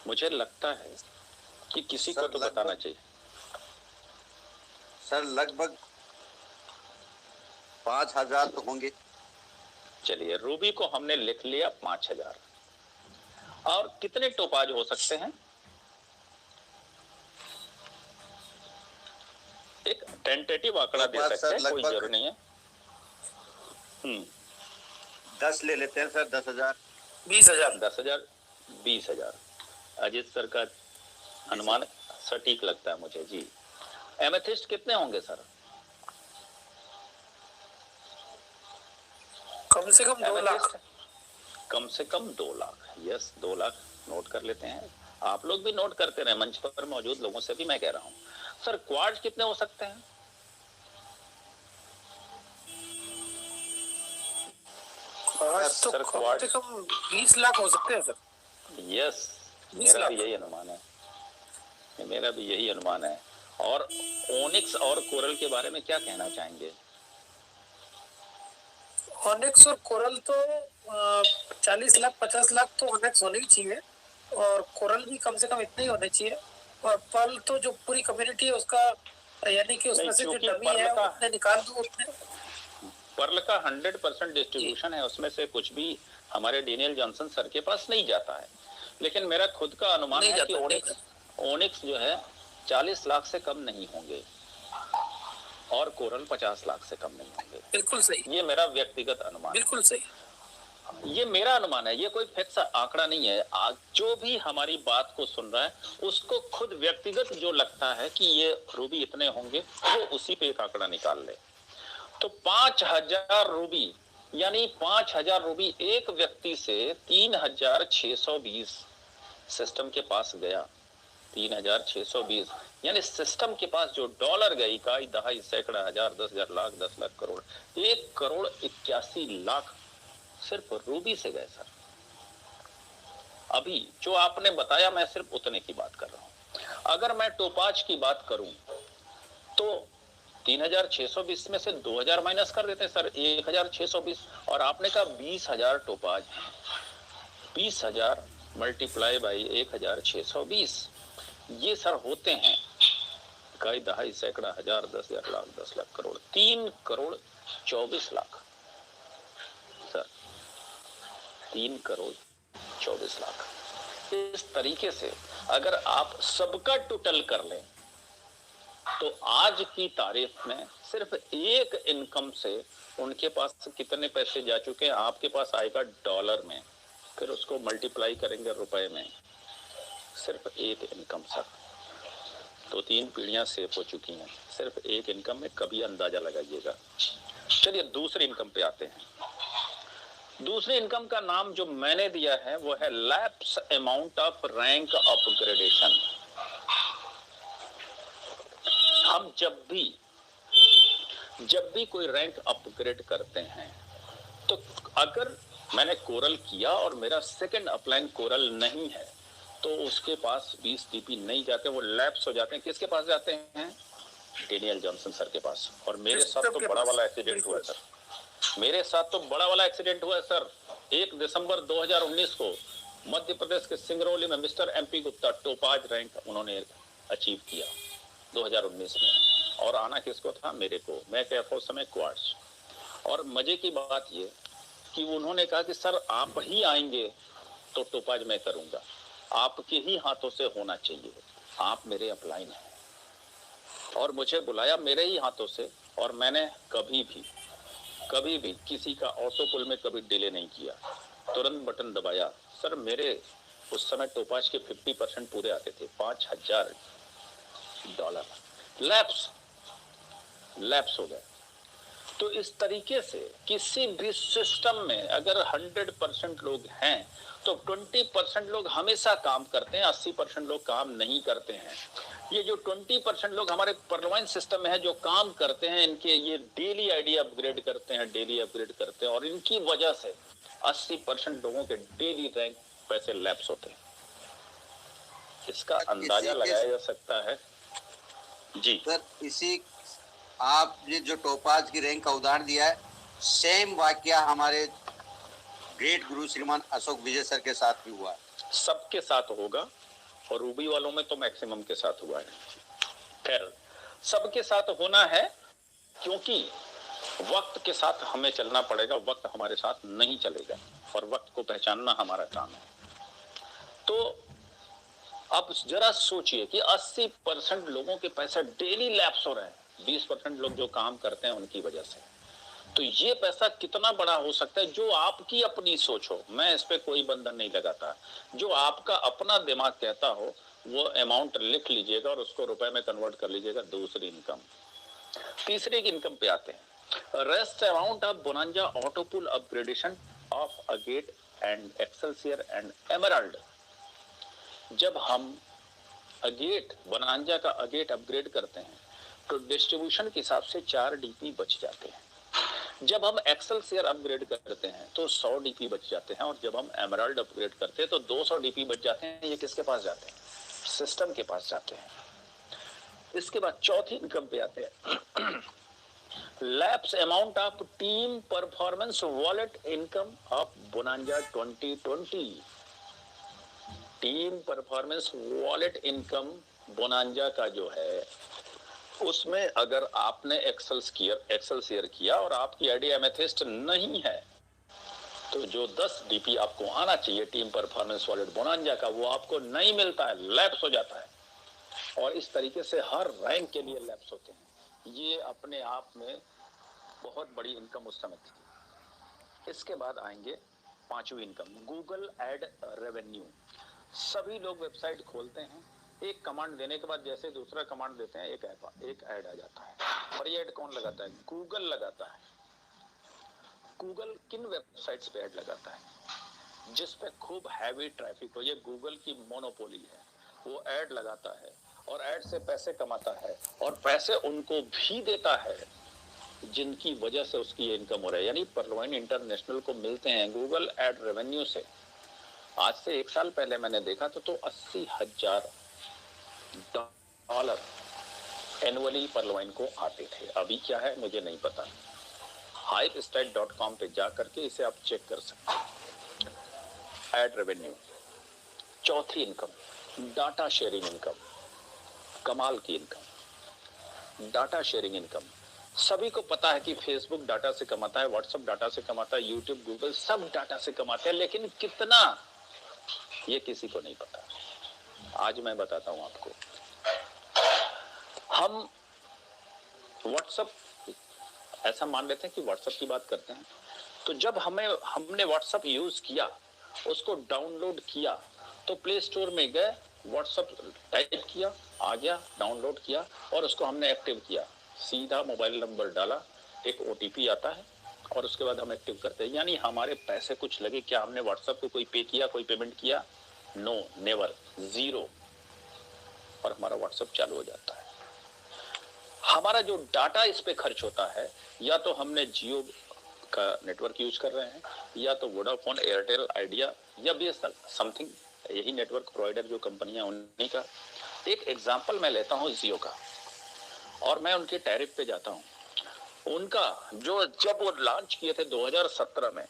मुझे लगता है कि किसी को तो बताना चाहिए। सर लगभग 5000 तो होंगे। चलिए, रूबी को हमने लिख लिया 5000। और कितने टोपाज हो सकते हैं? एक टेंटेटिव आंकड़ा दे सकते हैं, कोई जरूरी नहीं है। 10 ले लेते हैं सर, 10,000। 20,000। 10,000, 20,000। अजीत सर का अनुमान सटीक लगता है मुझे जी। एमेथिस्ट कितने होंगे सर? कम से कम 2 लाख। कम से कम 2 लाख। यस, 2 लाख नोट कर लेते हैं। आप लोग भी नोट करते रहे, मंच पर मौजूद लोगों से भी मैं कह रहा हूँ। सर क्वार्ट्ज कितने हो सकते हैं? तो कम से कम 20 लाख हो सकते हैं सर। यस, मेरा भी यही अनुमान है, मेरा भी यही अनुमान है। और ओनिक्स और कोरल के बारे में क्या कहना चाहेंगे? ओनिक्स और कोरल तो 40 लाख 50 लाख तो ओनिक्स होने ही चाहिए, और कोरल भी कम से कम इतने ही होने चाहिए। और पर्ल तो जो पूरी कम्युनिटी है उसका, यानी कि उसमें से जो डमी है उतने निकाल दो उतने। पर्ल का 100% डिस्ट्रीब्यूशन है, उसमें से कुछ भी हमारे डेनियल जॉनसन सर के पास नहीं जाता है। लेकिन मेरा खुद का अनुमान है कि ओनिक्स जो है 40 लाख से कम नहीं होंगे और कोरल 50 लाख से कम नहीं होंगे। बिल्कुल सही, ये मेरा व्यक्तिगत अनुमान। बिल्कुल सही, ये मेरा अनुमान है, ये कोई फिक्स आंकड़ा नहीं है। जो भी हमारी बात को सुन रहा है उसको खुद व्यक्तिगत जो लगता है कि ये रूबी इतने होंगे, वो उसी पे एक आंकड़ा निकाल ले। तो 5,000 रूबी, यानी 5,000 रूबी एक व्यक्ति से 3,620 सिस्टम के पास गया। 3,620 यानी सिस्टम के पास जो डॉलर गई, इकाई, दहाई, सैकड़ा, हजार, 10,000, लाख, 10 लाख, करोड़, 1,81,00,000 सिर्फ रूबी से गए सर। अभी जो आपने बताया मैं सिर्फ उतने की बात कर रहा हूं। अगर मैं टोपाज की बात करूं तो 3,620 में से 2,000 माइनस कर देते हैं सर, 1,620। और आपने कहा 20,000 टोपाज हैं, 20,000 मल्टीप्लाई बाई 1,620, ये सर होते हैं इकाई, दहाई, सैकड़ा, हजार, 10,000, लाख, 10 लाख, करोड़, 3,24,00,000 सर, 3,24,00,000। इस तरीके से अगर आप सबका टोटल कर लें तो आज की तारीख में सिर्फ एक इनकम से उनके पास कितने पैसे जा चुके हैं? आपके पास आएगा डॉलर में, फिर उसको मल्टीप्लाई करेंगे रुपए में। सिर्फ एक इनकम सर, तो 3 पीढ़ियां सेव हो चुकी हैं सिर्फ एक इनकम में, कभी अंदाजा लगाइएगा। चलिए दूसरी इनकम पे आते हैं। दूसरी इनकम का नाम जो मैंने दिया है वो है lapse amount of rank upgradation. हम जब भी कोई रैंक अपग्रेड करते हैं, तो अगर मैंने कोरल किया और मेरा सेकंड अपलाइन कोरल नहीं है तो उसके पास 20 डीपी नहीं जाते, वो लैप्स हो जाते हैं। किसके पास जाते हैं? डेनियल जॉनसन सर के पास। और मेरे साथ तो बड़ा वाला एक्सीडेंट हुआ है सर, मेरे साथ तो बड़ा वाला एक्सीडेंट हुआ है सर। 1 दिसंबर 2019 को मध्य प्रदेश के सिंगरौली में mister MP Gupta topaz rank उन्होंने अचीव किया 2019 में। और आना किसको था? मेरे को। मैं कहता उस समय क्वार्ट्ज। और मजे की बात ये कि उन्होंने कहा कि सर आप ही आएंगे तो टोपाज मैं करूंगा, आपके ही हाथों से होना चाहिए, आप मेरे अपलाइन हैं। और मुझे बुलाया मेरे ही हाथों से, और मैंने कभी भी किसी का ऑटो पुल में कभी डिले नहीं किया, तुरंत बटन दबाया सर। मेरे उस समय टोपाज के 50% पूरे आते थे, $5,000 लैप्स हो गए। तो इस तरीके से किसी भी सिस्टम में अगर 100% लोग हैं तो 20% लोग हमेशा काम करते हैं, 80% लोग काम नहीं करते हैं। ये जो 20% लोग हमारे परलवाइन सिस्टम में है जो काम करते हैं, इनके ये डेली आईडी अपग्रेड करते हैं, और इनकी वजह से 80% लोगों के डेली रैंक पैसे लैप्स होते हैं। इसका अंदाजा लगाया जा सकता है जी सर। इसी आप ये जो टोपाज की रैंक का उदाहरण दिया है, सेम वाकया हमारे ग्रेट गुरु श्रीमान अशोक विजय सर के साथ भी हुआ है। सबके साथ होगा, और रूबी वालों में तो मैक्सिमम के साथ हुआ है। खैर सबके साथ होना है, क्योंकि वक्त के साथ हमें चलना पड़ेगा, वक्त हमारे साथ नहीं चलेगा, और वक्त को पहचानना हमारा काम है। तो अब जरा सोचिए कि 80% लोगों के पैसे डेली लैप्स हो रहे हैं, 20% लोग जो काम करते हैं उनकी वजह से। तो ये पैसा कितना बड़ा हो सकता है, जो आपकी अपनी सोच हो, मैं इस पे कोई बंधन नहीं लगाता, जो आपका अपना दिमाग कहता हो वो अमाउंट लिख लीजिएगा और उसको रुपए में कन्वर्ट कर लीजिएगा। दूसरी इनकम। तीसरी इनकम पे आते हैं, rest amount of bonanza ऑटोपुल upgradation of agate and Excelsior and emerald. जब हम अगेट बोनांजा का अगेट अपग्रेड करते हैं तो डिस्ट्रीब्यूशन के हिसाब से 4 डीपी बच जाते हैं। जब हम एक्सेलसियर अपग्रेड करते हैं तो 100 डीपी बच जाते हैं, और जब हम एमराल्ड अपग्रेड करते हैं तो 200 डीपी बच जाते हैं। ये किसके पास जाते हैं? सिस्टम के पास जाते हैं। इसके बाद चौथी इनकम पे आते हैं, lapse amount of team performance wallet income of bonanza 2020। Team performance wallet income bonanza का जो है, उसमें अगर आपने एक्सेलसियर किया और आपकी आईडी एमेथिस्ट नहीं है तो जो 10 डीपी आपको आना चाहिए टीम परफॉर्मेंस वॉलेट बोनांजा का, वो आपको नहीं मिलता है, लैप्स हो जाता है। और इस तरीके से हर रैंक के लिए लैप्स होते हैं। ये अपने आप में बहुत बड़ी इनकम उस समय थी। इसके बाद आएंगे पांचवी इनकम, गूगल एड रेवेन्यू। सभी लोग वेबसाइट खोलते हैं, एक कमांड देने के बाद जैसे दूसरा कमांड देते हैं एक ऐड आ जाता है। और ये ऐड कौन लगाता है? गूगल लगाता है। गूगल किन वेबसाइट्स पे ऐड लगाता है? जिस पे खूब हैवी ट्रैफिक हो, ये गूगल की मोनोपोली है। वो ऐड लगाता है और ऐड से पैसे कमाता है, और पैसे उनको भी देता है जिनकी वजह से उसकी इनकम हो रहा है। यानी परवाइन इंटरनेशनल को मिलते हैं गूगल एड रेवेन्यू से। आज से 1 साल पहले मैंने देखा तो $80,000 एनुअली परवाइन को आते थे। अभी क्या है मुझे नहीं पता। hypestat.com पे जा करके इसे आप चेक कर सकते हैं। Ad revenue. चौथी इनकम, डाटा शेयरिंग इनकम। कमाल की इनकम, डाटा शेयरिंग इनकम। सभी को पता है कि फेसबुक डाटा से कमाता है, व्हाट्सएप डाटा से कमाता है, यूट्यूब, गूगल सब डाटा से कमाते हैं, लेकिन कितना ये किसी को नहीं पता। आज मैं बताता हूं आपको। हम व्हाट्सएप, ऐसा मान लेते हैं कि व्हाट्सएप की बात करते हैं, तो जब हमने व्हाट्सएप यूज किया, उसको डाउनलोड किया, तो प्ले स्टोर में गए, व्हाट्सएप टाइप किया, आ गया, डाउनलोड किया और उसको हमने एक्टिव किया। सीधा मोबाइल नंबर डाला, एक ओटीपी आता है और उसके बाद हम एक्टिव करते हैं। यानी हमारे पैसे कुछ लगे क्या? हमने व्हाट्सएप को कोई पे किया, कोई पेमेंट किया? No, never, zero. और हमारा व्हाट्सएप चालू हो जाता है। हमारा जो डाटा इस पे खर्च होता है, या तो हमने जियो का नेटवर्क यूज कर रहे हैं, या तो वोडाफोन, एयरटेल, आइडिया या बीएसएनएल, समथिंग, यही नेटवर्क प्रोवाइडर जो कंपनियां उन्हीं का। एक एग्जांपल मैं लेता हूं जियो का, और मैं उनके टैरिफ पे जाता हूं। उनका जो, जब वो लॉन्च किए थे 2017 में,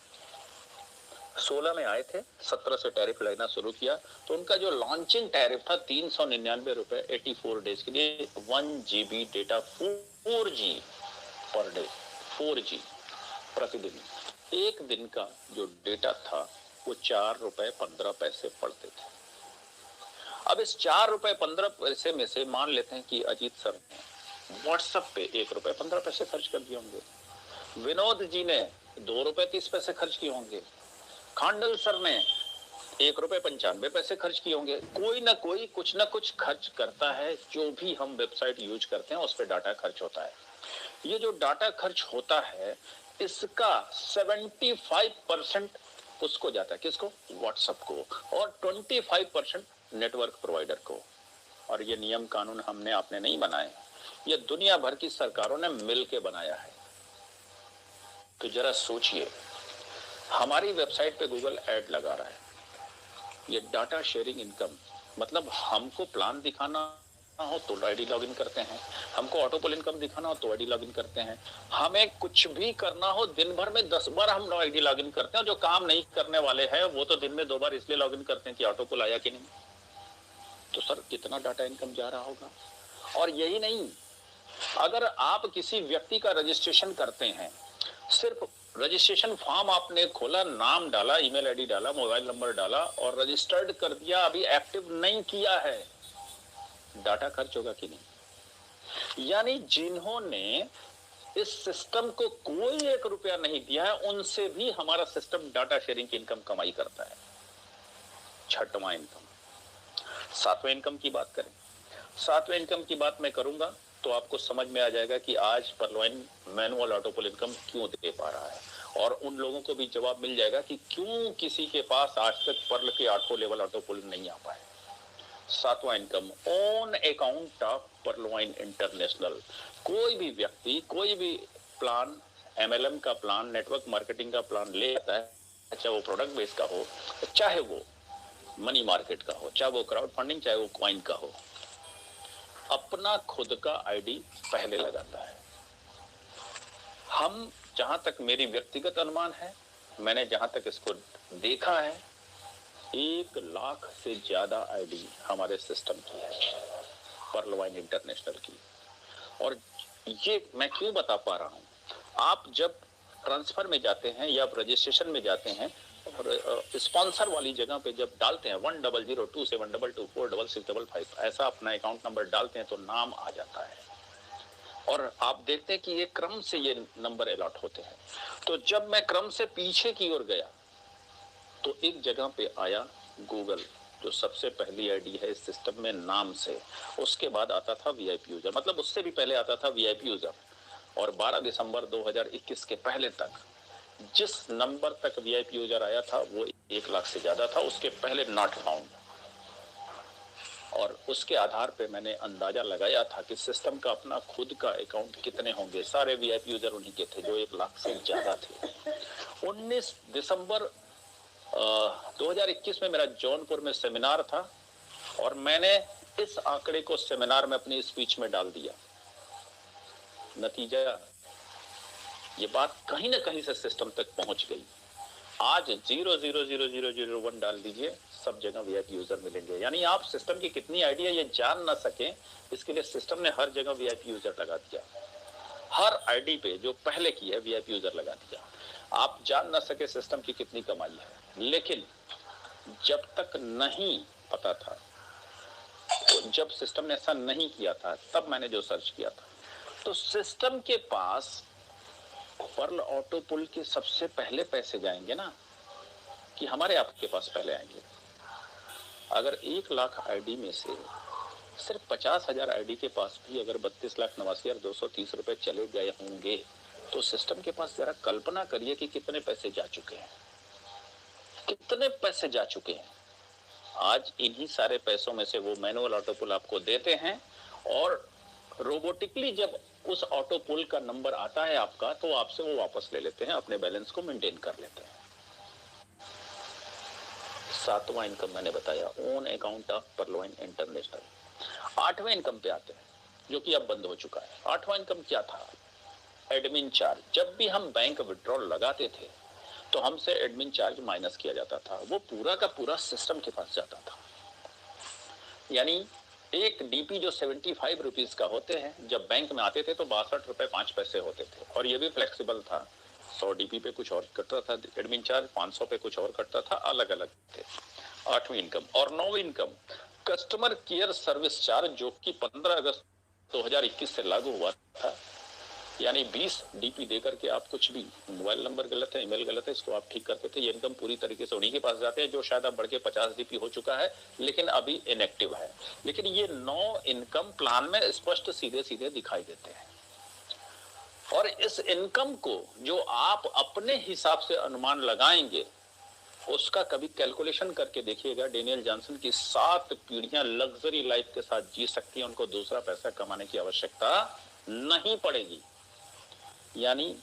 16 में आए थे, 17 से टैरिफ लगना शुरू किया, तो उनका जो लॉन्चिंग टैरिफ था 399 रुपए 84 डेज के लिए, 1 GB data, 4G per day, 4G प्रतिदिन। एक दिन का जो डेटा था वो 4 रुपए 15 पैसे पड़ते थे। अब इस 4 रुपए 15 पैसे में से मान लेते हैं कि अजीत सर ने व्हाट्सएप पे 1 रुपए 15 पैसे खर्च कर दिए होंगे, विनोद जी ने 2 रुपए 30 पैसे खर्च किए होंगे, खांडल सर ने 1 रुपए 95 पैसे खर्च किए होंगे। कोई ना कोई कुछ ना कुछ खर्च करता है। जो भी हम वेबसाइट यूज करते हैं उस पर डाटा खर्च होता है। ये जो डाटा खर्च होता है, इसका 75% उसको जाता है, किसको? व्हाट्सएप को, और 25% नेटवर्क प्रोवाइडर को। और ये नियम कानून हमने आपने नहीं बनाए, ये दुनिया भर की सरकारों ने मिलकर बनाया है। तो जरा सोचिए, हमारी वेबसाइट पे गूगल ऐड लगा रहा है, ये डाटा शेयरिंग इनकम। मतलब हमको प्लान दिखाना हो तो आईडी लॉगिन करते हैं, हमको ऑटोपोल इनकम दिखाना हो तो आईडी लॉगिन करते हैं, हमें कुछ भी करना हो दिन भर में 10 बार हम आईडी लॉगिन करते हैं। जो काम नहीं करने वाले हैं वो तो दिन में 2 बार इसलिए लॉगिन करते हैं कि ऑटोपोल आया कि नहीं। तो सर कितना डाटा इनकम जा रहा होगा। और यही नहीं, अगर आप किसी व्यक्ति का रजिस्ट्रेशन करते हैं, सिर्फ रजिस्ट्रेशन फॉर्म आपने खोला, नाम डाला, ईमेल आईडी डाला, मोबाइल नंबर डाला और रजिस्टर्ड कर दिया, अभी एक्टिव नहीं किया है, डाटा खर्च होगा कि नहीं? यानी जिन्होंने इस सिस्टम को कोई 1 रुपया नहीं दिया है, उनसे भी हमारा सिस्टम डाटा शेयरिंग की इनकम कमाई करता है। छठवां इनकम। सातवें इनकम की बात करें, सातवें इनकम की बात मैं करूंगा तो आपको समझ में आ जाएगा कि आज पर्लवाइन मैनुअल ऑटोपुल इनकम क्यों दे पा रहा है, और उन लोगों को भी जवाब मिल जाएगा कि क्यों किसी के पास आज तक पर्ल के 8 लेवल ऑटोपुल नहीं आ पाए। सातवां income, on account of पर्लवाइन international. कोई भी व्यक्ति कोई भी प्लान, MLM का प्लान, नेटवर्क मार्केटिंग का प्लान ले आता है, चाहे वो प्रोडक्ट बेस का हो, चाहे वो मनी मार्केट का हो, चाहे वो क्राउड फंडिंग, चाहे वो कॉइन का हो, अपना खुद का आईडी पहले लगाता है। हम, जहां तक मेरी व्यक्तिगत अनुमान है, मैंने जहां तक इसको देखा है, 1 लाख से ज्यादा आईडी हमारे सिस्टम की है, पर्लवाइन इंटरनेशनल की। और ये मैं क्यों बता पा रहा हूं, आप जब ट्रांसफर में जाते हैं या रजिस्ट्रेशन में जाते हैं और स्पॉन्सर वाली जगह पे जब डालते हैं 100272246655 ऐसा अपना अकाउंट नंबर डालते हैं तो नाम आ जाता है, और आप देखते हैं कि ये क्रम से ये नंबर अलॉट होते हैं। तो जब मैं क्रम से पीछे की ओर गया तो एक जगह पे आया गूगल, जो सबसे पहली आईडी है इस सिस्टम में नाम से, उसके बाद आता था VIP यूजर, मतलब उससे भी पहले आता था VIP यूजर। और 12 दिसंबर 2021 के पहले तक जिस नंबर तक VIP यूजर आया था वो 1 लाख से ज्यादा था, उसके पहले नॉट फाउंड। और उसके आधार पे मैंने अंदाजा लगाया था कि सिस्टम का अपना खुद का अकाउंट कितने होंगे। सारे VIP यूजर उन्हीं के थे जो 1 लाख से ज्यादा थे। 19 दिसंबर 2021 में मेरा जौनपुर में सेमिनार था और मैंने इस आंकड़े को सेमिनार में अपनी स्पीच में डाल दिया। नतीजा, ये बात कहीं ना कहीं से सिस्टम तक पहुंच गई। आज 0.00001 डाल दीजिए, सब जगह VIP यूजर मिलेंगे। यानी आप सिस्टम की कितनी आईडी है ये जान ना सके, इसके लिए सिस्टम ने हर जगह VIP यूजर लगा दिया। हर आईडी पे जो पहले की है VIP यूजर लगा दिया। आप जान ना सके सिस्टम की कितनी कमाई है। लेकिन जब तक नहीं पता था, तो जब सिस्टम ने ऐसा नहीं किया था, तब मैंने जो सर्च किया था, तो सिस्टम के पास पर्ल ऑटो पुल के सबसे पहले पैसे जाएंगे ना, कि हमारे आपके पास पहले आएंगे। अगर 1 लाख आईडी में से सिर्फ 50,000 आईडी के पास भी अगर 32,89,230 रुपए चले गए होंगे, तो सिस्टम के पास जरा कल्पना करिए कि कितने पैसे जा चुके हैं, कितने पैसे जा चुके हैं। आज इन्हीं सारे पैसों में से वो मैनुअल ऑटो पुल आपको देते हैं, और रोबोटिकली जब उस ऑटो पुल का नंबर आता है आपका, तो आपसे वो वापस ले लेते हैं, अपने बैलेंस को मेंटेन कर लेते हैं। सातवां इनकम मैंने बताया, ओन अकाउंट ऑफ पर्लवाइन इंटरनेशनल। आठवें इनकम पे आते हैं, जो कि अब बंद हो चुका है। आठवां इनकम क्या था? Admin charge. जब भी हम बैंक विड्रॉल लगाते थे तो हमसे एडमिन चार्ज माइनस किया जाता था, वो पूरा का पूरा सिस्टम के पास जाता था। यानी एक डीपी जो 75 रुपीज का होते हैं, जब बैंक में आते थे तो 62 रुपए 5 पैसे होते थे, और ये भी फ्लेक्सिबल था। 100 डीपी पे कुछ और कटता था एडमिन चार्ज, 500 पे कुछ और कटता था, अलग अलग थे। आठवीं इनकम। और नौवीं income customer care service charge, जो कि 15 अगस्त 2021 से लागू हुआ था। यानी 20 डीपी देकर के आप कुछ भी, मोबाइल नंबर गलत है, ईमेल गलत है, इसको आप ठीक करते थे। ये इनकम पूरी तरीके से उन्हीं के पास जाते हैं, जो शायद अब बढ़ के 50 डीपी हो चुका है, लेकिन अभी इनएक्टिव है। लेकिन ये 9 इनकम प्लान में स्पष्ट सीधे सीधे दिखाई देते हैं। और इस इनकम को जो आप अपने हिसाब से अनुमान लगाएंगे, उसका कभी कैलकुलेशन करके देखिएगा। डेनियल जॉनसन की 7 पीढ़ियां लग्जरी लाइफ के साथ जी सकती हैं, उनको दूसरा पैसा कमाने की आवश्यकता नहीं पड़ेगी। यानी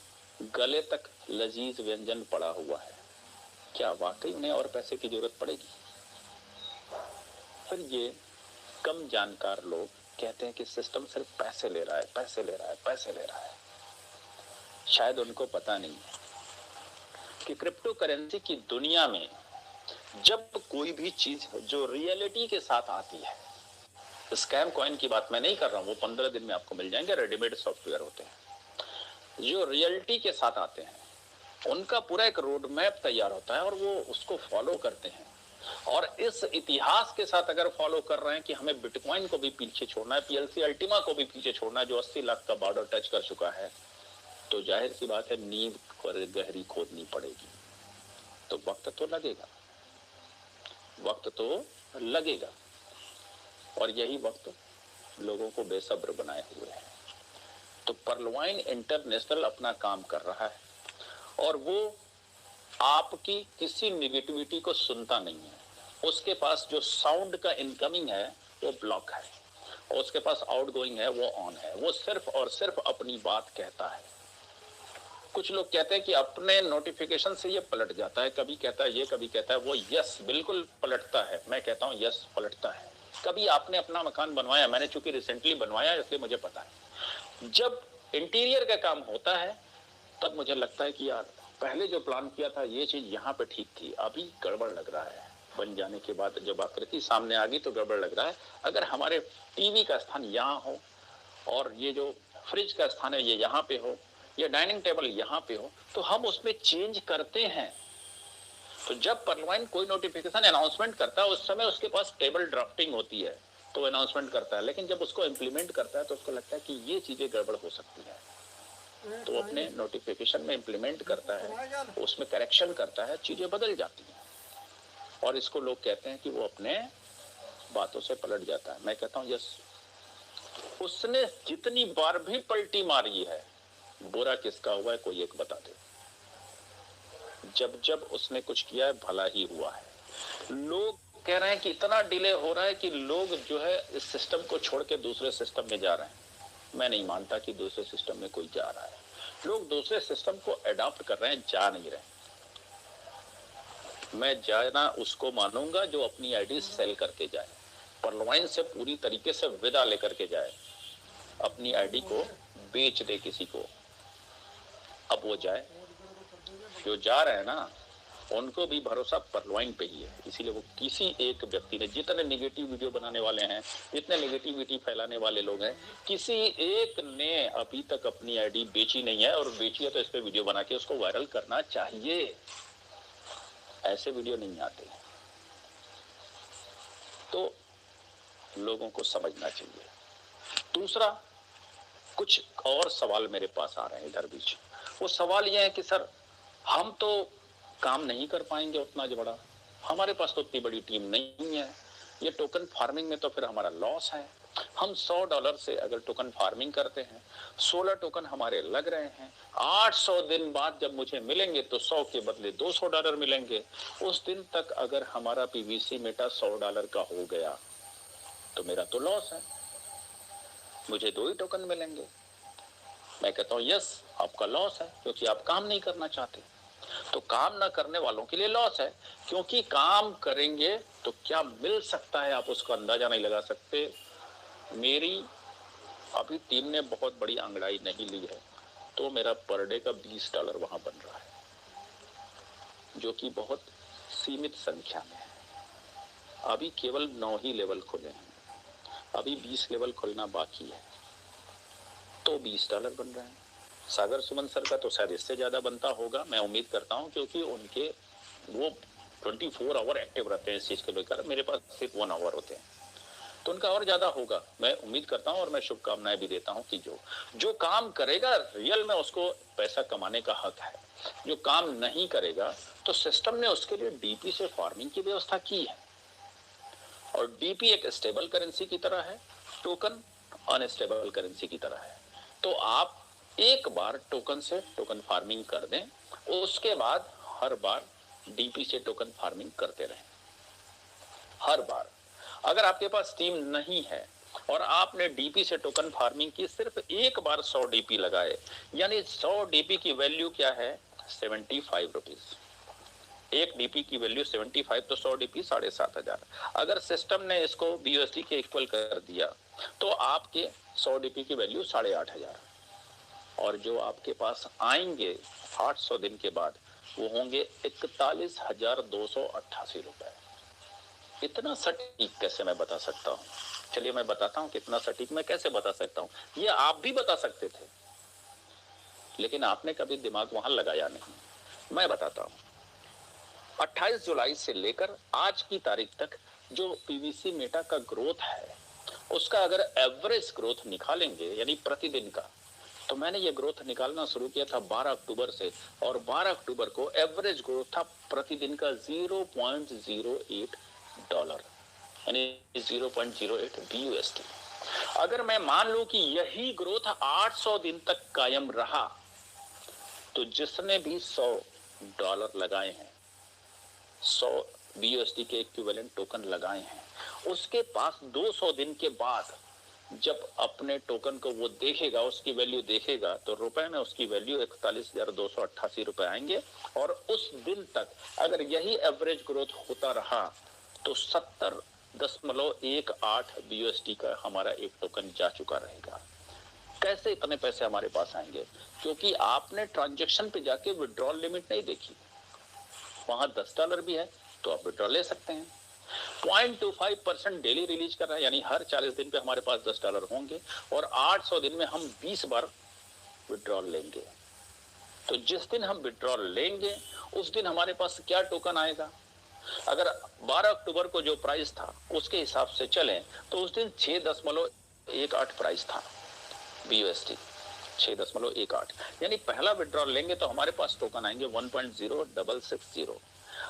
गले तक लजीज व्यंजन पड़ा हुआ है, क्या वाकई उन्हें और पैसे की जरूरत पड़ेगी? फिर ये कम जानकार लोग कहते हैं कि सिस्टम सिर्फ पैसे ले रहा है, पैसे ले रहा है, पैसे ले रहा है। शायद उनको पता नहीं है कि क्रिप्टो करेंसी की दुनिया में जब कोई भी चीज जो रियलिटी के साथ आती है, स्कैम कॉइन की बात मैं नहीं कर रहा हूं, वो 15 दिन में आपको मिल जाएंगे, रेडीमेड सॉफ्टवेयर होते हैं। जो रियलिटी के साथ आते हैं उनका पूरा एक रोड मैप तैयार होता है और वो उसको फॉलो करते हैं। और इस इतिहास के साथ अगर फॉलो कर रहे हैं कि हमें बिटकॉइन को भी पीछे छोड़ना है, PLC अल्टीमा को भी पीछे छोड़ना है, जो 80 लाख का बॉर्डर टच कर चुका है, तो जाहिर सी बात है नींव पर गहरी खोदनी पड़ेगी, तो वक्त तो लगेगा, वक्त तो लगेगा। और यही वक्त लोगों को बेसब्र बनाए हुए है। तो पर्लवाइन इंटरनेशनल अपना काम कर रहा है और वो आपकी किसी निगेटिविटी को सुनता नहीं है। उसके पास जो साउंड का इनकमिंग है वो ब्लॉक है और उसके पास आउटगोइंग है वो ऑन है। वो सिर्फ और सिर्फ अपनी बात कहता है। कुछ लोग कहते हैं कि अपने नोटिफिकेशन से ये पलट जाता है, कभी कहता है ये, कभी कहता है वो। यस, बिल्कुल पलटता है। मैं कहता हूँ यस, पलटता है। कभी आपने अपना मकान बनवाया, मैंने चूंकि रिसेंटली बनवाया इसलिए मुझे पता है। जब इंटीरियर का काम होता है तब मुझे लगता है कि यार पहले जो प्लान किया था ये चीज यहाँ पे ठीक थी, अभी गड़बड़ लग रहा है। बन जाने के बाद जब आकृति सामने आ गई तो गड़बड़ लग रहा है। अगर हमारे टीवी का स्थान यहाँ हो और ये जो फ्रिज का स्थान है ये यहाँ पे हो, या डाइनिंग टेबल यहाँ पे हो, तो हम उसमें चेंज करते हैं। तो जब पर्लवाइन कोई नोटिफिकेशन अनाउंसमेंट करता है उस समय उसके पास टेबल ड्राफ्टिंग होती है तो अनाउंसमेंट करता है, लेकिन जब उसको इम्प्लीमेंट करता है तो उसको लगता है कि ये चीजें गड़बड़ हो सकती है, तो अपने नोटिफिकेशन में इम्प्लीमेंट करता है, उसमें करेक्शन करता है, चीजें बदल जाती हैं। और इसको लोग कहते हैं कि वो अपने बातों से पलट जाता है। मैं कहता हूँ यस, उसने जितनी बार भी पलटी मारी है, बुरा किसका हुआ है कोई एक बता दे। जब जब उसने कुछ किया है भला ही हुआ है। लोग कह रहे हैं कि इतना डिले हो रहा है कि लोग जो है इस सिस्टम को छोड़ के दूसरे सिस्टम में जा रहे हैं। मैं नहीं मानता कि दूसरे सिस्टम में कोई जा रहा है। लोग दूसरे सिस्टम को अडॉप्ट कर रहे हैं, जा नहीं रहे। मैं जाना उसको मानूंगा जो अपनी आईडी सेल करके जाए, पर्लवाइन से पूरी तरीके से विदा लेकर के जाए, अपनी आईडी को बेच दे किसी को, अब वो जाए। जो जा रहे हैं ना उनको भी भरोसा पर्लवाइन पे ही है। इसीलिए वो किसी एक व्यक्ति ने, जितने नेगेटिव वीडियो बनाने वाले हैं, जितने नेगेटिविटी फैलाने वाले लोग हैं, किसी एक ने अभी तक अपनी आईडी बेची नहीं है। और बेची है तो इस पे वीडियो बना के उसको वायरल करना चाहिए। ऐसे वीडियो नहीं आते, तो लोगों को समझना चाहिए। दूसरा, कुछ और सवाल मेरे पास आ रहे हैं इधर बीच। वो सवाल ये है कि सर हम तो काम नहीं कर पाएंगे उतना बड़ा, हमारे पास तो उतनी बड़ी टीम नहीं है, ये टोकन फार्मिंग में तो फिर हमारा लॉस है। हम $100 से अगर टोकन फार्मिंग करते हैं, 16 टोकन हमारे लग रहे हैं, 800 दिन बाद जब मुझे मिलेंगे तो 100 के बदले $200 मिलेंगे। उस दिन तक अगर हमारा पीवीसी मेटा $100 का हो गया तो मेरा तो लॉस है, मुझे 2 ही टोकन मिलेंगे। मैं कहता हूँ यस, आपका लॉस है क्योंकि आप काम नहीं करना चाहते। तो काम ना करने वालों के लिए लॉस है, क्योंकि काम करेंगे तो क्या मिल सकता है आप उसका अंदाजा नहीं लगा सकते। मेरी अभी टीम ने बहुत बड़ी अंगड़ाई नहीं ली है तो मेरा पर डे का $20 वहां बन रहा है, जो कि बहुत सीमित संख्या में है। अभी केवल 9 ही लेवल खुले हैं, अभी 20 लेवल खुलना बाकी है, तो $20 बन रहे हैं। सागर सुमन सर का तो शायद इससे ज्यादा बनता होगा, मैं उम्मीद करता हूं, क्योंकि उनके वो 24 आवर एक्टिव रहते हैं इस चीज को लेकर। मेरे पास सिर्फ 1 आवर होते हैं, तो उनका और ज्यादा होगा, मैं उम्मीद करता हूं। और मैं शुभकामनाएं भी देता हूं कि जो काम करेगा रियल में उसको पैसा कमाने का हक है। जो काम नहीं करेगा तो सिस्टम ने उसके लिए डीपी से फार्मिंग की व्यवस्था की है, और डीपी एक स्टेबल करेंसी की तरह है, टोकन अनस्टेबल करेंसी की तरह है। तो आप एक बार टोकन से टोकन फार्मिंग कर दें, उसके बाद हर बार डीपी से टोकन फार्मिंग करते रहें। हर बार अगर आपके पास टीम नहीं है और आपने डीपी से टोकन फार्मिंग की, सिर्फ एक बार 100 डीपी लगाए, यानी 100 डीपी की वैल्यू क्या है, 75 रुपीज। एक डीपी की वैल्यू 75, तो 100 डीपी 7,500। अगर सिस्टम ने इसको बीयूएसडी के इक्वल कर दिया तो आपके 100 डीपी की वैल्यू 8,500, और जो आपके पास आएंगे 800 दिन के बाद वो होंगे 41,288 रुपए। इतना सटीक कैसे मैं बता सकता हूँ? चलिए मैं बताता हूँ कितना सटीक मैं कैसे बता सकता हूँ। ये आप भी बता सकते थे, लेकिन आपने कभी दिमाग वहां लगाया नहीं। मैं बताता हूँ। 28 जुलाई से लेकर आज की तारीख तक जो पीवीसी मेटा का ग्रोथ है, उसका अगर एवरेज ग्रोथ निकालेंगे, यानी प्रतिदिन का, तो मैंने ये ग्रोथ निकालना शुरू किया था 12 अक्टूबर से, और 12 अक्टूबर को एवरेज ग्रोथ था प्रतिदिन का 0.08 डॉलर, यानी 0.08 BUSD। अगर मैं मान लूं कि यही ग्रोथ 800 दिन तक कायम रहा, तो जिसने भी $100 लगाए हैं, 100 BUSD के इक्विवेलेंट टोकन लगाए हैं, उसके पास 200 दिन के बाद जब अपने टोकन को वो देखेगा, उसकी वैल्यू देखेगा, तो रुपए में उसकी वैल्यू 41,288 रुपए आएंगे। और उस दिन तक अगर यही एवरेज ग्रोथ होता रहा तो 70.18 BUSD का हमारा एक टोकन जा चुका रहेगा। कैसे इतने पैसे हमारे पास आएंगे? क्योंकि आपने ट्रांजैक्शन पे जाके विड्रॉल लिमिट नहीं देखी, वहां $10 भी है तो आप विड्रॉल ले सकते हैं। 0.25% डेली रिलीज कर रहा है, यानी हर 40 दिन पे हमारे पास $10 होंगे, और 800 दिन में हम 20 बार विड्रॉल लेंगे। तो जिस दिन हम विड्रॉल लेंगे उस दिन हमारे पास क्या टोकन आएगा? अगर 12 अक्टूबर को जो प्राइस था उसके हिसाब से चलें तो उस दिन 6.18 प्राइस था BUSD, 6.18। यानी पहला विड्रॉल लेंगे तो हमारे पास टोकन आएंगे 1.0660,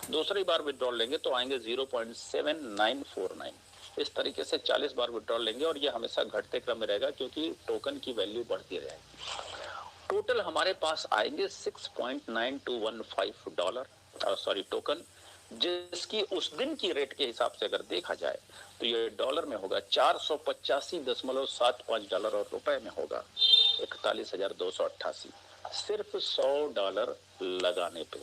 दूसरी बार विड्रॉल लेंगे तो आएंगे 0.7949। इस तरीके से 40 बार विड्रॉल लेंगे, और ये हमेशा घटते क्रम में रहेगा क्योंकि टोकन की वैल्यू बढ़ती रहेगी। टोटल हमारे पास आएंगे $6.9215 टोकन, जिसकी उस दिन की रेट के हिसाब से अगर देखा जाए तो ये डॉलर में होगा $485.75, और रुपए में होगा 41,288, सिर्फ $100 लगाने पे।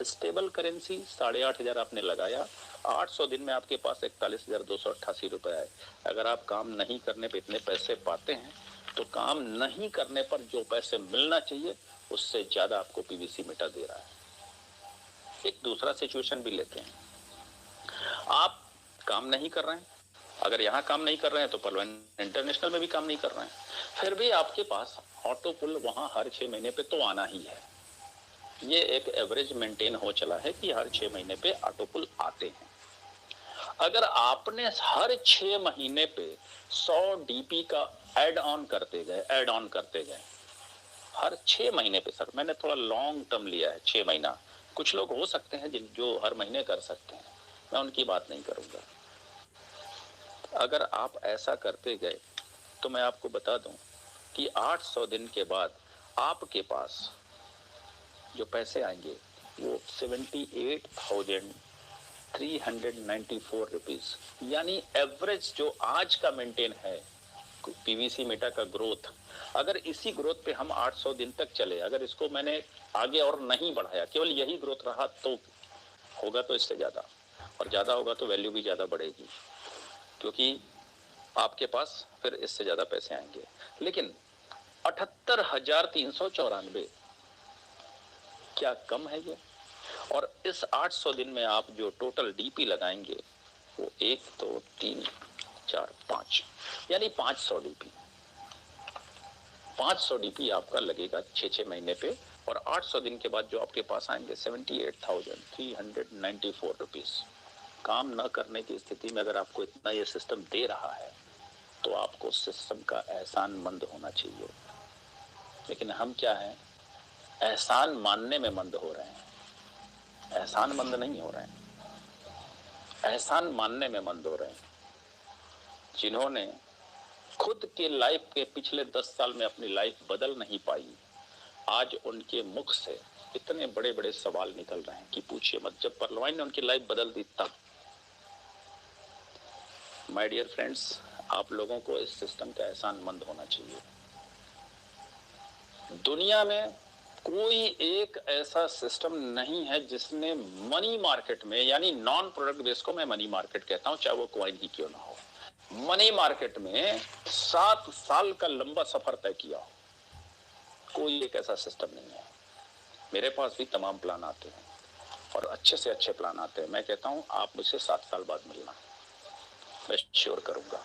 स्टेबल करेंसी 8,500 आपने लगाया, 800 दिन में आपके पास 41,288 रुपए आए। अगर आप काम नहीं करने पे इतने पैसे पाते हैं, तो काम नहीं करने पर जो पैसे मिलना चाहिए उससे ज्यादा आपको पीवीसी मेटा दे रहा है। एक दूसरा सिचुएशन भी लेते हैं, आप काम नहीं कर रहे हैं, अगर यहाँ काम नहीं कर रहे हैं तो पलवन इंटरनेशनल में भी काम नहीं कर रहे हैं, फिर भी आपके पास ऑटो पुल वहां हर 6 महीने पे तो आना ही है। ये एक एवरेज मेंटेन हो चला है कि हर 6 महीने पे ऑटो पुल आते हैं। अगर आपने हर 6 महीने पे 100 DP का ऐड ऑन करते गए हर 6 महीने पे, सर मैंने थोड़ा लॉन्ग टर्म लिया है, 6 महीना, कुछ लोग हो सकते हैं जो हर महीने कर सकते हैं, मैं उनकी बात नहीं करूंगा। अगर आप ऐसा करते गए तो मैं आपको बता दूं कि 800 दिन के बाद आपके पास जो पैसे आएंगे वो 78,394 रुपीज, यानी एवरेज जो आज का मेंटेन है पीवीसी मेटा का ग्रोथ, अगर इसी ग्रोथ पे हम 800 दिन तक चले, अगर इसको मैंने आगे और नहीं बढ़ाया, केवल यही ग्रोथ रहा, तो होगा तो इससे ज्यादा, और ज्यादा होगा तो वैल्यू भी ज्यादा बढ़ेगी, क्योंकि आपके पास फिर इससे ज्यादा पैसे आएंगे। लेकिन 78,394 क्या कम है ये? और इस 800 दिन में आप जो टोटल डीपी लगाएंगे वो 1 2 3 4 5 यानी 500 डीपी, 500 डीपी आपका लगेगा 6 महीने पे, और 800 दिन के बाद जो आपके पास आएंगे 78,394 रुपीज। काम न करने की स्थिति में अगर आपको इतना ये सिस्टम दे रहा है तो आपको सिस्टम का एहसानमंद होना चाहिए। लेकिन हम क्या है, एहसान मानने में मंद हो रहे हैं, एहसानमंद नहीं हो रहे हैं, एहसान मानने में मंद हो रहे हैं। जिन्होंने खुद के लाइफ के पिछले 10 साल में अपनी लाइफ बदल नहीं पाई, आज उनके मुख से इतने बड़े बड़े सवाल निकल रहे हैं कि पूछिए मत। जब परलवाइन ने उनकी लाइफ बदल दी तब। माय डियर फ्रेंड्स, आप लोगों को इस सिस्टम का एहसानमंद होना चाहिए। दुनिया में कोई एक ऐसा सिस्टम नहीं है जिसने मनी मार्केट में, यानी नॉन प्रोडक्ट बेस को मैं मनी मार्केट कहता हूं, चाहे वो कॉइन ही क्यों ना हो, मनी मार्केट में 7 साल का लंबा सफर तय किया हो। कोई एक ऐसा सिस्टम नहीं है। मेरे पास भी तमाम प्लान आते हैं और अच्छे से अच्छे प्लान आते हैं। मैं कहता हूं आप मुझसे 7 साल बाद मिलना, मैं श्योर करूंगा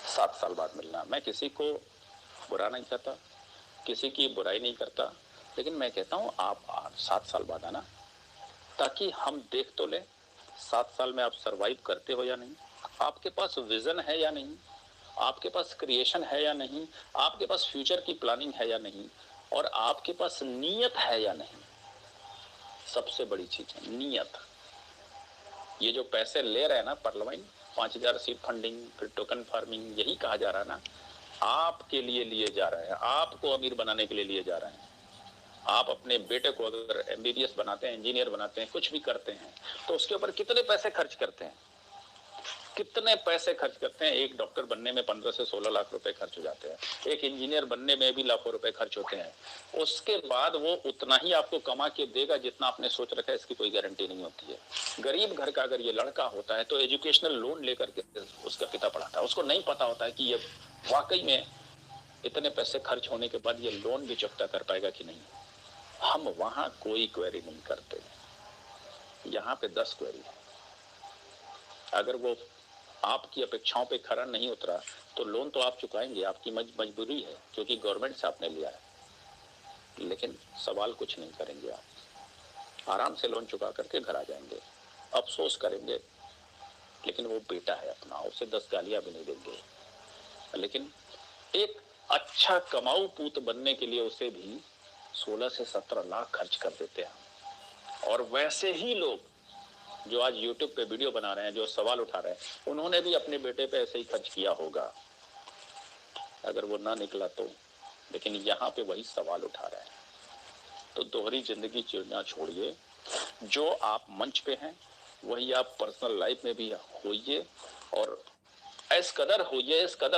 7 साल बाद मिलना। मैं किसी को बुरा नहीं कहता, किसी की बुराई नहीं करता, लेकिन मैं कहता हूं आप 7 साल बाद आना, ताकि हम देख तो लें 7 साल में आप सरवाइव करते हो या नहीं, आपके पास विजन है या नहीं, आपके पास क्रिएशन है या नहीं, आपके पास फ्यूचर की प्लानिंग है या नहीं, और आपके पास नीयत है या नहीं। सबसे बड़ी चीज है नीयत। ये जो पैसे ले रहे हैं ना पार्लियामेंट, 5000 सीट फंडिंग, फिर टोकन फार्मिंग, यही कहा जा रहा है ना, आपके लिए लिए जा रहे हैं, आपको अमीर बनाने के लिए लिए जा रहे हैं। आप अपने बेटे को अगर एमबीबीएस बनाते हैं, इंजीनियर बनाते हैं, कुछ भी करते हैं, तो उसके ऊपर कितने पैसे खर्च करते हैं, कितने पैसे खर्च करते हैं। एक डॉक्टर बनने में 15 से 16 लाख रुपए खर्च हो जाते हैं, एक इंजीनियर बनने में भी लाखों रुपए खर्च होते हैं। उसके बाद वो उतना ही आपको कमा के देगा जितना आपने सोच रखा है, इसकी कोई गारंटी नहीं होती है। गरीब घर का अगर ये लड़का होता है तो एजुकेशनल लोन लेकर के उसका पिता पढ़ाता है, उसको नहीं पता होता है कि ये वाकई में इतने पैसे खर्च होने के बाद ये लोन भी चुकता कर पाएगा कि नहीं। हम वहां कोई क्वेरी नहीं करते, यहाँ पे 10 क्वेरी है। अगर वो आपकी अपेक्षाओं पे खरा नहीं उतरा तो लोन तो आप चुकाएंगे, आपकी मजबूरी है, क्योंकि गवर्नमेंट से आपने लिया है, लेकिन सवाल कुछ नहीं करेंगे। आप आराम से लोन चुका करके घर आ जाएंगे, अफसोस करेंगे, लेकिन वो बेटा है अपना, उसे 10 गालियां भी नहीं देंगे। लेकिन एक अच्छा कमाऊ पूत बनने के लिए उसे भी 16 से 17 लाख खर्च कर देते हैं। और वैसे ही लोग जो आज YouTube पे वीडियो बना रहे हैं, जो सवाल उठा रहे हैं, उन्होंने भी अपने बेटे पे ऐसे ही खर्च किया होगा, अगर वो ना निकला तो। लेकिन यहाँ पे वही सवाल उठा रहे हैं। तो दोहरी जिंदगी चिड़ना छोड़िए, जो आप मंच पे हैं वही आप पर्सनल लाइफ में भी होइए, और इस कदर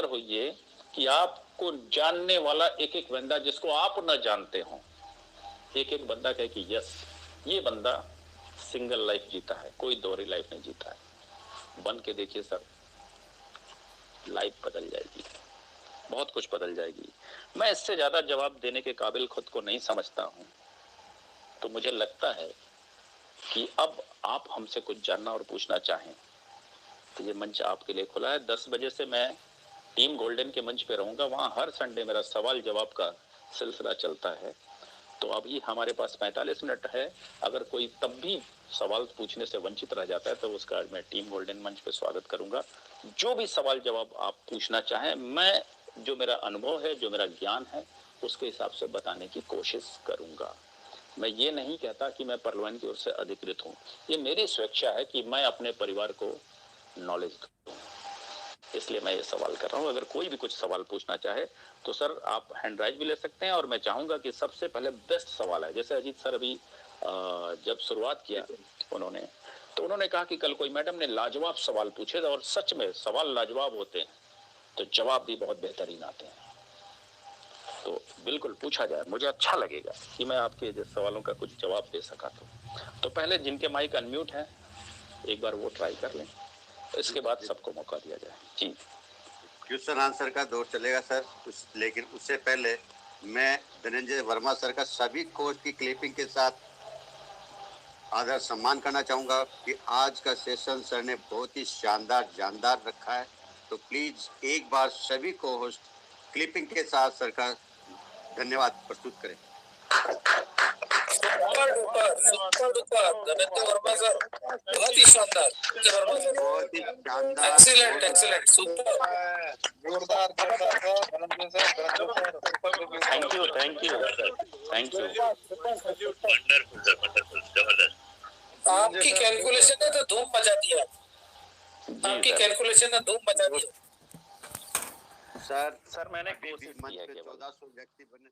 होइए कि आपको जानने वाला एक एक बंदा, जिसको आप न जानते हो, एक एक बंदा कहे कि यस, ये बंदा सिंगल लाइफ जीता है, कोई दोहरी लाइफ नहीं जीता है। बन के देखिए सर, लाइफ बदल जाएगी, बहुत कुछ बदल जाएगी। मैं इससे ज्यादा जवाब देने के काबिल खुद को नहीं समझता हूँ। तो मुझे लगता है कि अब आप हमसे कुछ जानना और पूछना चाहें तो ये मंच आपके लिए खुला है। 10 बजे से मैं टीम गोल्डन के मंच पे रहूंगा, वहां हर संडे मेरा सवाल जवाब का सिलसिला चलता है। तो अभी हमारे पास 45 मिनट है। अगर कोई तब भी सवाल पूछने से वंचित रह जाता है तो उसका मैं टीम गोल्डन मंच पे स्वागत करूंगा। जो भी सवाल जवाब आप पूछना चाहें, मैं जो मेरा अनुभव है, जो मेरा ज्ञान है, उसके हिसाब से बताने की कोशिश करूंगा। मैं ये नहीं कहता कि मैं पार्लियामेंट की ओर से अधिकृत हूँ, ये मेरी स्वेच्छा है कि मैं अपने परिवार को नॉलेज दूं, इसलिए मैं ये सवाल कर रहा हूँ। अगर कोई भी कुछ सवाल पूछना चाहे तो सर आप हैंड राइज भी ले सकते हैं, और मैं चाहूंगा कि सबसे पहले बेस्ट सवाल है, जैसे अजीत सर अभी जब शुरुआत किया उन्होंने कहा कि कल कोई मैडम ने लाजवाब सवाल पूछे, और सच में सवाल लाजवाब होते हैं तो जवाब भी बहुत बेहतरीन आते हैं। तो बिल्कुल पूछा जाए, मुझे अच्छा लगेगा कि मैं आपके सवालों का कुछ जवाब दे सका। तो पहले जिनके माइक अनम्यूट है एक बार वो ट्राई कर लें, इसके बाद सबको मौका दिया जाए। जी, क्वेश्चन आंसर का दौर चलेगा सर, लेकिन उससे पहले मैं धनंजय वर्मा सर का सभी कोच की क्लिपिंग के साथ आदर सम्मान करना चाहूँगा कि आज का सेशन सर ने बहुत ही शानदार जानदार रखा है। तो प्लीज एक बार सभी को होस्ट क्लिपिंग के साथ सर का धन्यवाद प्रस्तुत करें। धनंजय वर्मा सर, बहुत ही शानदार, बहुत ही शानदार, एक्सीलेंट, सुपर, जोरदार, थैंक यू, वंडरफुल, जबरदस्त। आपकी कैलकुलेशन ने तो धूम मचा दिया, आपकी कैलकुलेशन ने धूम मचा दिया सर। मैंने कोशिश की है 1400 व्यक्ति बने।